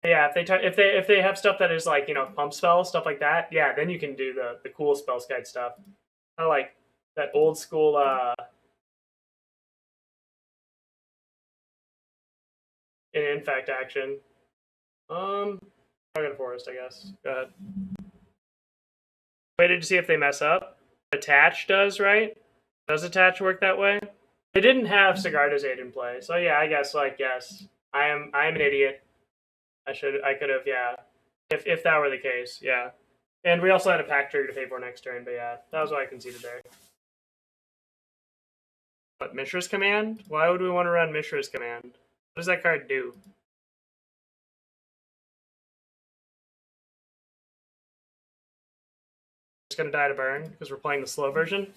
Yeah, if they have stuff that is like, you know, pump spells, stuff like that, yeah, then you can do the cool Spellskite stuff. I like that old school in fact action. Target Forest, I guess. Go ahead. Waited to see if they mess up. Attach does, right? Does attach work that way? They didn't have Sigarda's Aid in play, so yeah, I guess, like, yes. I am an idiot. I could have, yeah. If that were the case, yeah. And we also had a pack trigger to pay for next turn, but yeah, that was why I conceded there. What, Mishra's Command? Why would we want to run Mishra's Command? What does that card do? Just gonna die to burn because we're playing the slow version?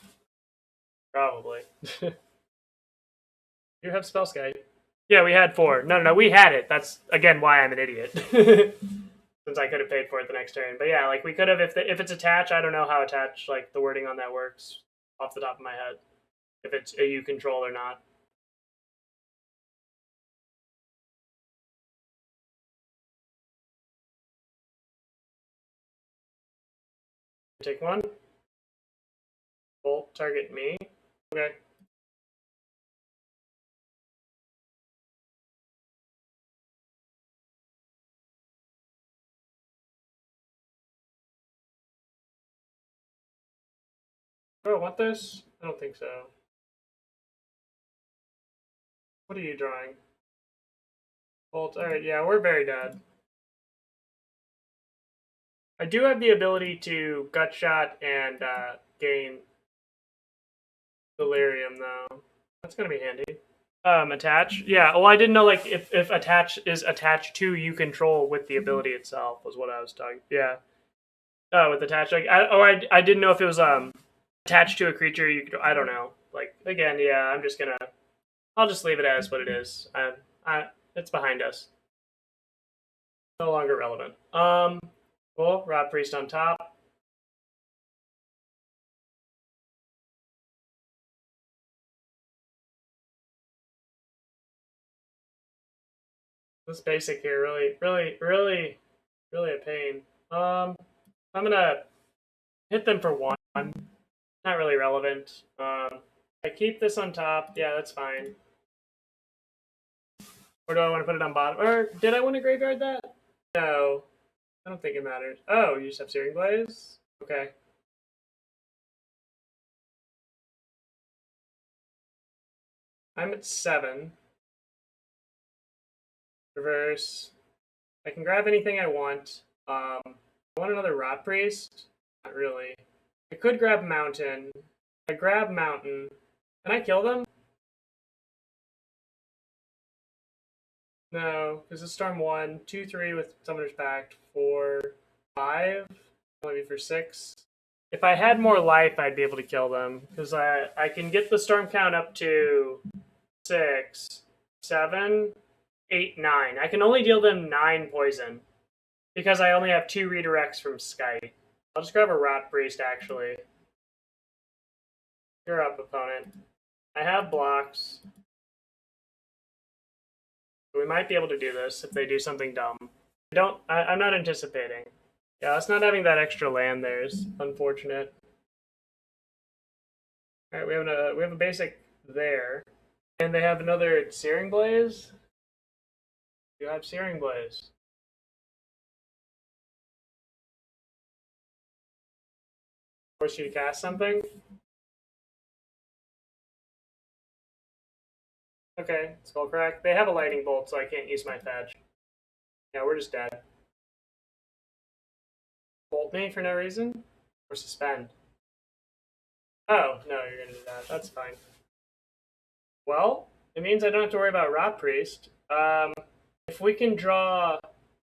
Probably. You have Spellskite. Yeah, we had 4. No, we had it. That's, again, why I'm an idiot. Since I could have paid for it the next turn. But yeah, like, we could have, if it's attached, I don't know how attached, like, the wording on that works off the top of my head. If it's a U control or not. Take 1. Bolt, target me. Okay. Oh, want this? I don't think so. What are you drawing? Bolt. Alright, yeah, we're very dead. I do have the ability to gut shot and gain delirium, though. That's gonna be handy. Attach? Yeah, well, I didn't know, like, if attach is attached to you control with the ability itself, was what I was talking. Yeah. Oh, with attach, like, I didn't know if it was attached to a creature. You could, I don't know. Like, again, yeah, I'll just leave it as what it is. It's behind us. No longer relevant. Cool. Rotpriest on top. This basic here really a pain. I'm gonna hit them for 1. Not really relevant. I keep this on top. Yeah, that's fine. Or do I want to put it on bottom? Or did I want to graveyard that? No. I don't think it matters. Oh, you just have Searing Blaze? Okay. I'm at 7. Reverse. I can grab anything I want. I want another Rotpriest? Not really. I could grab Mountain. I grab Mountain. Can I kill them? No, because it's Storm 1, 2, 3 with Summoner's Pact, 4, 5, maybe for 6. If I had more life, I'd be able to kill them, because I can get the Storm count up to 6, 7, 8, 9. I can only deal them 9 poison, because I only have 2 redirects from Skite. I'll just grab a Rotpriest, actually. You're up, opponent. I have blocks. We might be able to do this if they do something dumb. I'm not anticipating. Yeah, us not having that extra land there is unfortunate. All right, we have a basic there, and they have another Searing Blaze. You have Searing Blaze. Force you to cast something. Okay, Skullcrack. They have a Lightning Bolt, so I can't use my fetch. Yeah, we're just dead. Bolt me for no reason? Or suspend? Oh, no, you're gonna do that. That's fine. Well, it means I don't have to worry about Rotpriest. If we can draw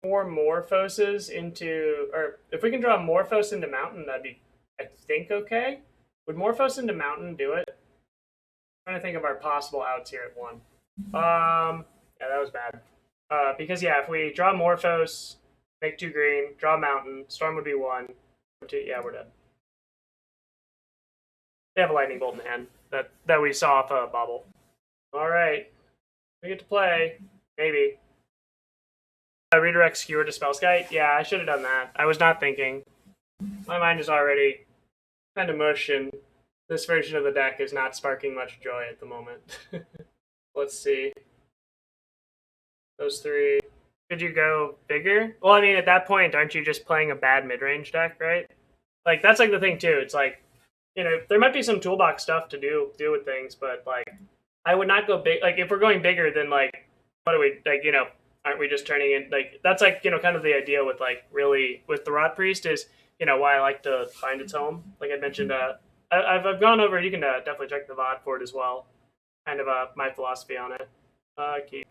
more Morphoses into, or if we can draw Morphos into Mountain, that'd be, I think, okay. Would Morphos into Mountain do it? I'm trying to think of our possible outs here at 1. Yeah, that was bad. Because yeah, if we draw Morphos, make 2 green, draw Mountain, Storm would be 1. 2, yeah, we're dead. They have a Lightning Bolt in hand that we saw off a Bauble. All right, we get to play. Maybe. Redirect Skewer to Spellskite? Yeah, I should have done that. I was not thinking. My mind is already kind of mush, and this version of the deck is not sparking much joy at the moment. Let's see. Those 3. Could you go bigger? Well, I mean, at that point, aren't you just playing a bad mid-range deck, right? Like, that's like the thing, too. It's like, you know, there might be some toolbox stuff to do with things, but, like, I would not go big. Like, if we're going bigger, then, like, what do we, like, you know, aren't we just turning in, like, that's, like, you know, kind of the idea with, like, really, with the Rotpriest is, you know, why I like to find its home. Like I mentioned, I've gone over, you can definitely check the VOD for it as well. Kind of my philosophy on it. Keep.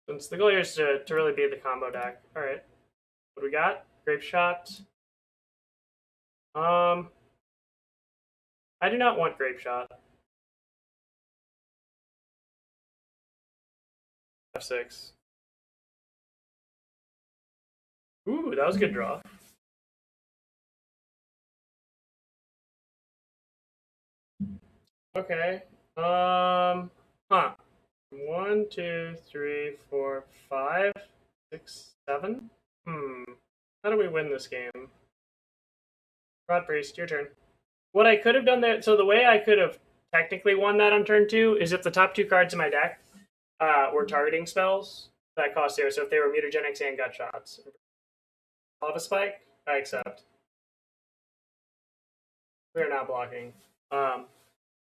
Since the goal here is to really be the combo deck. All right. What do we got? Grapeshot. I do not want Grapeshot. F6. Ooh, that was a good draw. Okay. Huh. 1, 2, 3, 4, 5, 6, 7. How do we win this game? Rotpriest, your turn. What I could have done there, so the way I could have technically won that on turn 2 is if the top 2 cards in my deck were targeting spells that cost 0. So if they were Mutagenics and Gut Shots. Lava Spike, I accept. We are not blocking.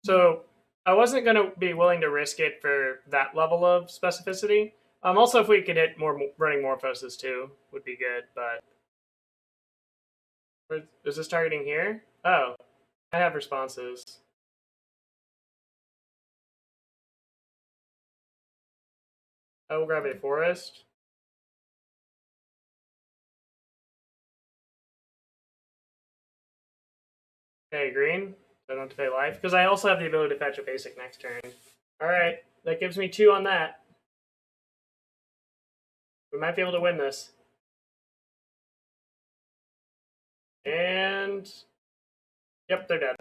So I wasn't going to be willing to risk it for that level of specificity. Also, if we could hit more running Morphoses too, would be good. But is this targeting here? Oh, I have responses. I will grab a forest. Okay, green. I don't have to pay life because I also have the ability to fetch a basic next turn. All right, that gives me 2 on that. We might be able to win this. And yep, they're dead.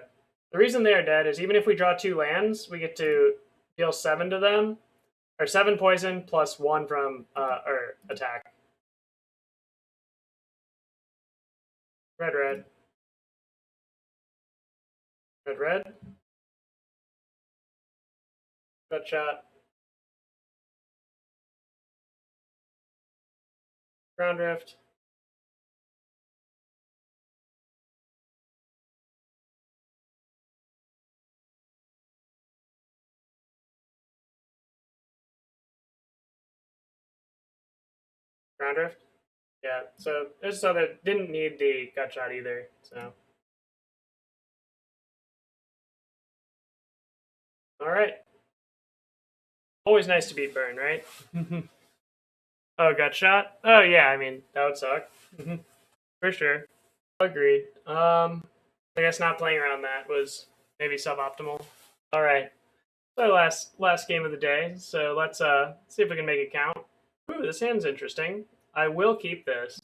The reason they are dead is even if we draw 2 lands, we get to deal 7 to them, or 7 poison plus 1 from or attack. Red, red. Red, red. Gut shot. Ground rift. Ground rift. Yeah, so this other didn't need the gut shot either, so. All right. Always nice to beat burn, right? Oh, gut shot? Oh yeah, I mean that would suck. For sure. Agreed. I guess not playing around that was maybe suboptimal. All right. So last game of the day. So let's see if we can make it count. Ooh, this hand's interesting. I will keep this.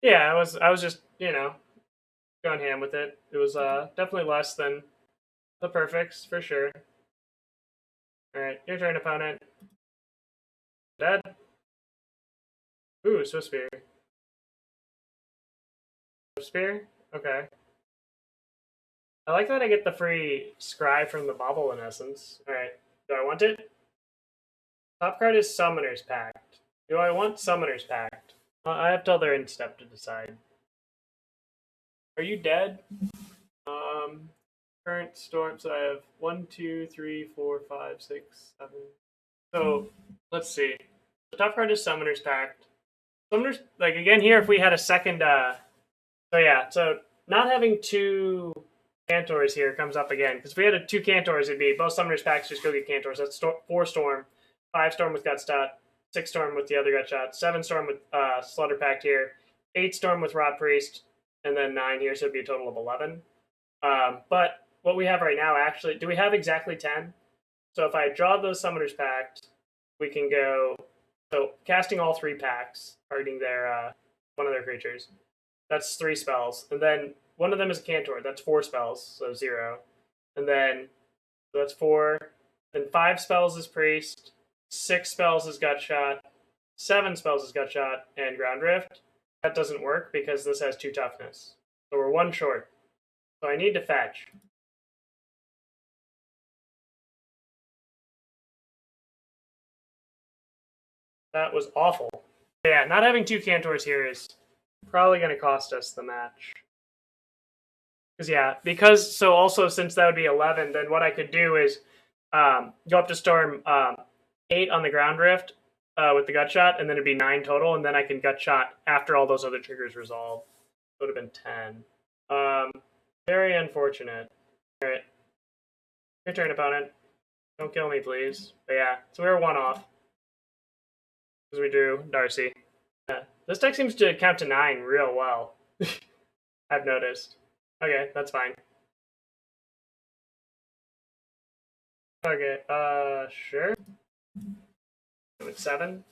Yeah, I was just, you know, going ham with it. It was definitely less than the perfects for sure. All right, your turn, opponent. Dead. Ooh, Swift Spear. Swift Spear? Okay. I like that I get the free Scry from the Bauble in essence. Alright, do I want it? Top card is Summoner's Pact. Do I want Summoner's Pact? I have till they're in step to decide. Are you dead? Current storm, so I have 1, 2, 3, 4, 5, 6, 7. So, let's see. The top card is Summoner's Pact. Summoners, like again here, if we had a second, so yeah, so not having 2 Cantors here comes up again, because if we had 2 Cantors, it'd be both Summoners packs just go get Cantors. That's 4 Storm, 5 Storm with Gutshot, 6 Storm with the other Gutshot, 7 Storm with Slaughter Pact here, 8 Storm with Rotpriest, and then 9 here, so it'd be a total of 11. But what we have right now, actually, do we have exactly 10? So if I draw those Summoners Pact, we can go, so casting all 3 packs, targeting their one of their creatures. That's 3 spells, and then one of them is a Cantor. That's 4 spells, so 0. And then so that's 4. Then 5 spells is Priest, 6 spells is Gutshot, 7 spells is Gutshot, and Ground Rift. That doesn't work because this has 2 toughness. So we're 1 short. So I need to fetch. That was awful. Yeah, not having 2 Cantors here is probably going to cost us the match. Because so also since that would be 11, then what I could do is go up to Storm 8 on the Ground Rift with the Gutshot, and then it'd be 9 total, and then I can Gutshot after all those other triggers resolve. It would have been 10. Very unfortunate. All right. Your turn, opponent. Don't kill me, please. But yeah, so we were 1 off. Because we drew Darcy. Yeah. This deck seems to count to 9 real well. I've noticed. Okay, that's fine. Okay, sure. With 7.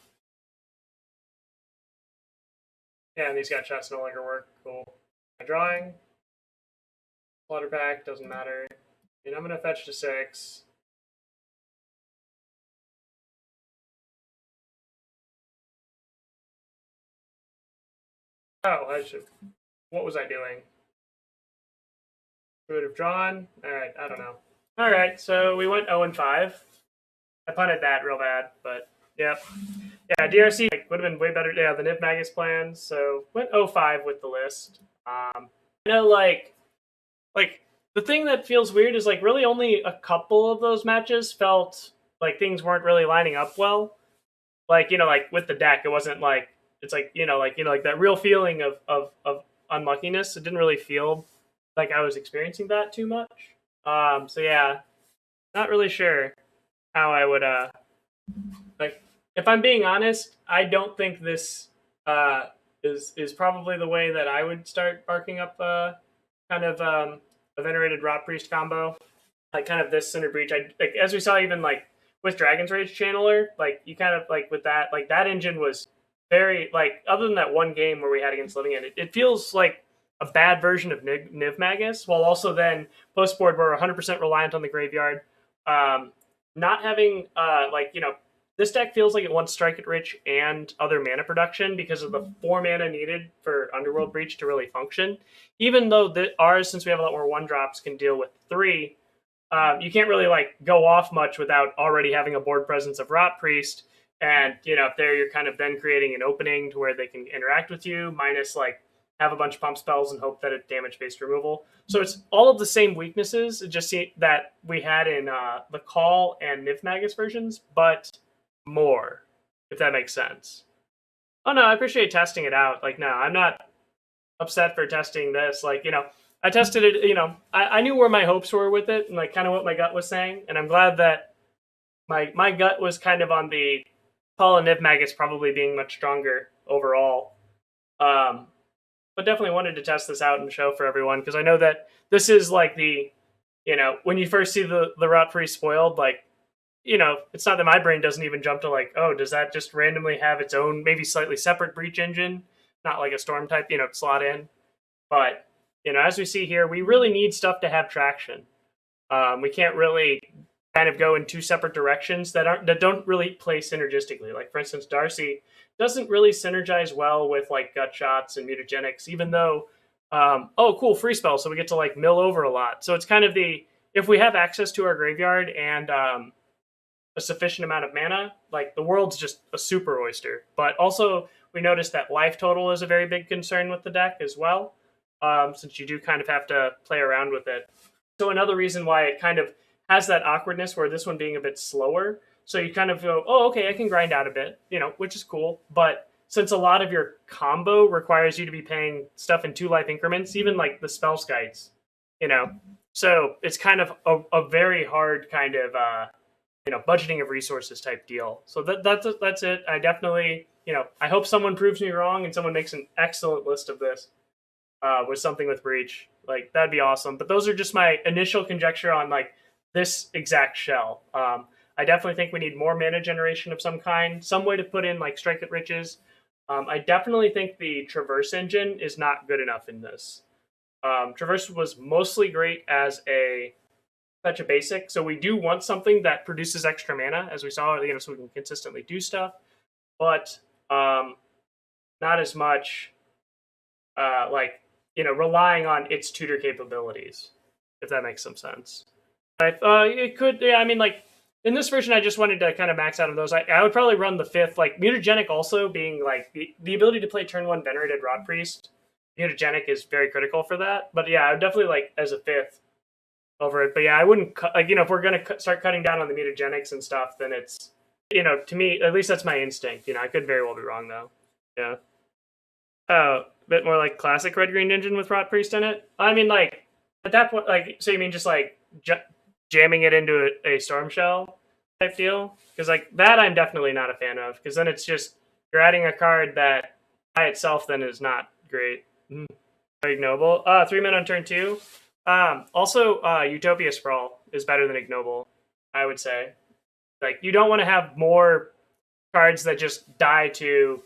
Yeah, and these Gutshots no longer work. Cool. My drawing. Slaughter Pact, doesn't matter. And I'm gonna fetch to 6. Oh, I should. What was I doing? We would have drawn. Alright, I don't know. Alright, so we went 0-5. I punted that real bad, but yep. Yeah, DRC would have been way better. Yeah, the Niv Magus plans. So went 0-5 with the list. I know, like the thing that feels weird is like really only a couple of those matches felt like things weren't really lining up well. Like like with the deck, it wasn't like it's like like that real feeling of unluckiness. It didn't really feel like I was experiencing that too much. So yeah, not really sure how I would like. If I'm being honest, I don't think this is probably the way that I would start barking up kind of a Venerated Rotpriest combo, like kind of this Cinder Breach. Like as we saw even like with Dragon's Rage Channeler, like you kind of like with that, like that engine was very like other than that one game where we had against Living End, it feels like a bad version of Niv Magus, while also then post board we're 100% reliant on the graveyard. Not having this deck feels like it wants Strike It Rich and other mana production because of the 4 mana needed for Underworld Breach to really function. Even though ours, since we have a lot more 1-drops, can deal with 3, you can't really like go off much without already having a board presence of Rotpriest. And if there you're kind of then creating an opening to where they can interact with you, minus like have a bunch of pump spells and hope that it's damage-based removal. So it's all of the same weaknesses, just that we had in the Call and Niv Magus versions, but more, if that makes sense. Oh no, I appreciate testing it out. Like, no, I'm not upset for testing this. Like, I tested it, I knew where my hopes were with it and like kind of what my gut was saying. And I'm glad that my gut was kind of on the Call and Niv Magus probably being much stronger overall. But definitely wanted to test this out and show for everyone because I know that this is like the, when you first see the Rotpriest spoiled, like, it's not that my brain doesn't even jump to like, oh, does that just randomly have its own, maybe slightly separate breach engine, not like a storm type, slot in. But, as we see here, we really need stuff to have traction. We can't really kind of go in 2 separate directions that don't really play synergistically. Like, for instance, Darcy doesn't really synergize well with like Gutshots and Mutagenics, even though, oh, cool, free spell, so we get to like mill over a lot. So it's kind of if we have access to our graveyard and a sufficient amount of mana, like the world's just a super oyster. But also we noticed that life total is a very big concern with the deck as well, since you do kind of have to play around with it. So another reason why it kind of has that awkwardness where this one being a bit slower. So you kind of go, oh, okay, I can grind out a bit, which is cool. But since a lot of your combo requires you to be paying stuff in 2-life increments, even like the Spellskites, you know, so it's kind of a very hard kind of budgeting of resources type deal. So that's it. I definitely, I hope someone proves me wrong and someone makes an excellent list of this with something with Breach. Like, that'd be awesome. But those are just my initial conjecture on like this exact shell. I definitely think we need more mana generation of some kind, some way to put in like Strike at Riches. I definitely think the Traverse engine is not good enough in this. Traverse was mostly great as such a basic, so we do want something that produces extra mana, as we saw, so we can consistently do stuff, but not as much relying on its tutor capabilities, if that makes some sense. It could, yeah, I mean, like, in this version, I just wanted to kind of max out on those. I would probably run the 5th, like, Mutagenic also being, like, the ability to play turn 1 Venerated Rotpriest. Mutagenic is very critical for that. But yeah, I would definitely, like, as a 5th over it. But yeah, I wouldn't, if we're going to start cutting down on the Mutagenics and stuff, then it's, to me, at least that's my instinct. I could very well be wrong, though. Yeah. A bit more like classic red-green engine with Rotpriest in it. I mean, like, at that point, like, so you mean just, like, jamming it into a Storm Shell type deal? Because like that I'm definitely not a fan of, because then it's just you're adding a card that by itself then is not great. Ignoble. 3 mana on turn 2. Also Utopia Sprawl is better than Ignoble, I would say. Like, you don't want to have more cards that just die to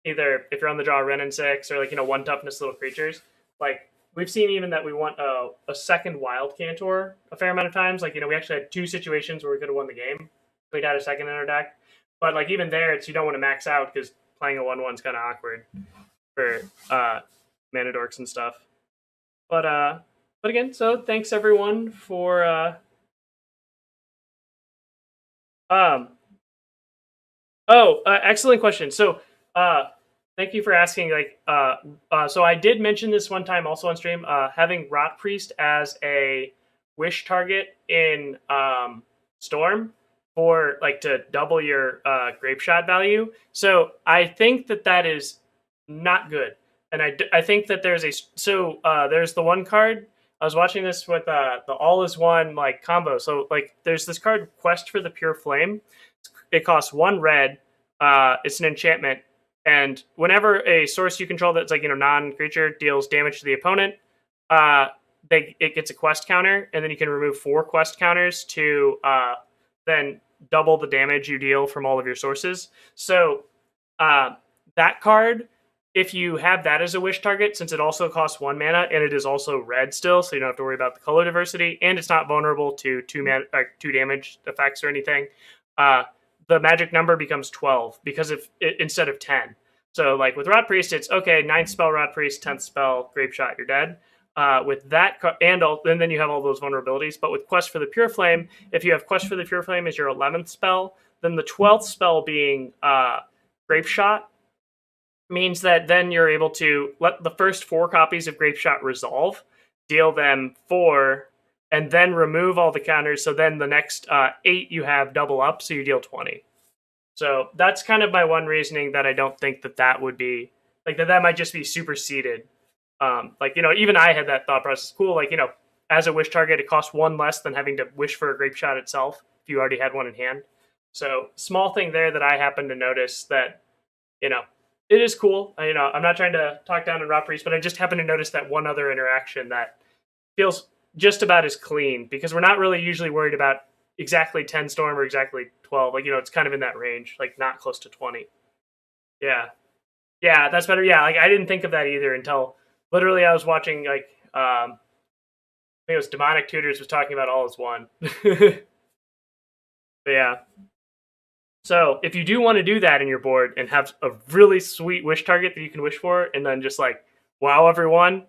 either, if you're on the draw, Wrenn and 6 or like 1 toughness little creatures. Like, we've seen even that we want a second Wild Cantor a fair amount of times. Like, we actually had 2 situations where we could have won the game. We'd had a second in our deck. But, like, even there, you don't want to max out because playing a 1/1's kind of awkward for mana dorks and stuff. But again, so thanks everyone for... excellent question. So, thank you for asking. So I did mention this one time also on stream, having Rotpriest as a wish target in Storm for to double your Grapeshot value. So I think that is not good, and I think that there's there's the one card. I was watching this with the All Is One combo. So there's this card, Quest for the Pure Flame. It costs 1 red. It's an enchantment. And whenever a source you control that's non-creature deals damage to the opponent, it gets a quest counter, and then you can remove 4 quest counters to then double the damage you deal from all of your sources. So that card, if you have that as a wish target, since it also costs 1 mana and it is also red still, so you don't have to worry about the color diversity, and it's not vulnerable to 2 damage effects or anything, the magic number becomes 12 because instead of 10. So with Rotpriest, it's okay, 9th spell Rotpriest, 10th spell Grapeshot, you're dead. With that, and then you have all those vulnerabilities. But with Quest for the Pure Flame, if you have Quest for the Pure Flame as your 11th spell, then the 12th spell being Grapeshot means that then you're able to let the first 4 copies of Grapeshot resolve, deal them 4, and then remove all the counters, so then the next 8 you have double up, so you deal 20. So that's kind of my one reasoning that I don't think that would be... that might just be superseded. Even I had that thought process. Cool, as a wish target, it costs 1 less than having to wish for a Grapeshot itself, if you already had one in hand. So, small thing there that I happened to notice that, it is cool. I'm not trying to talk down on Rotpriest, but I just happened to notice that one other interaction that feels just about as clean, because we're not really usually worried about exactly 10 Storm or exactly 12. It's kind of in that range, not close to 20. Yeah, that's better. Yeah, I didn't think of that either until literally I was watching, I think it was Demonic Tutors was talking about All Is One. But yeah. So if you do want to do that in your board and have a really sweet wish target that you can wish for, and then just wow everyone,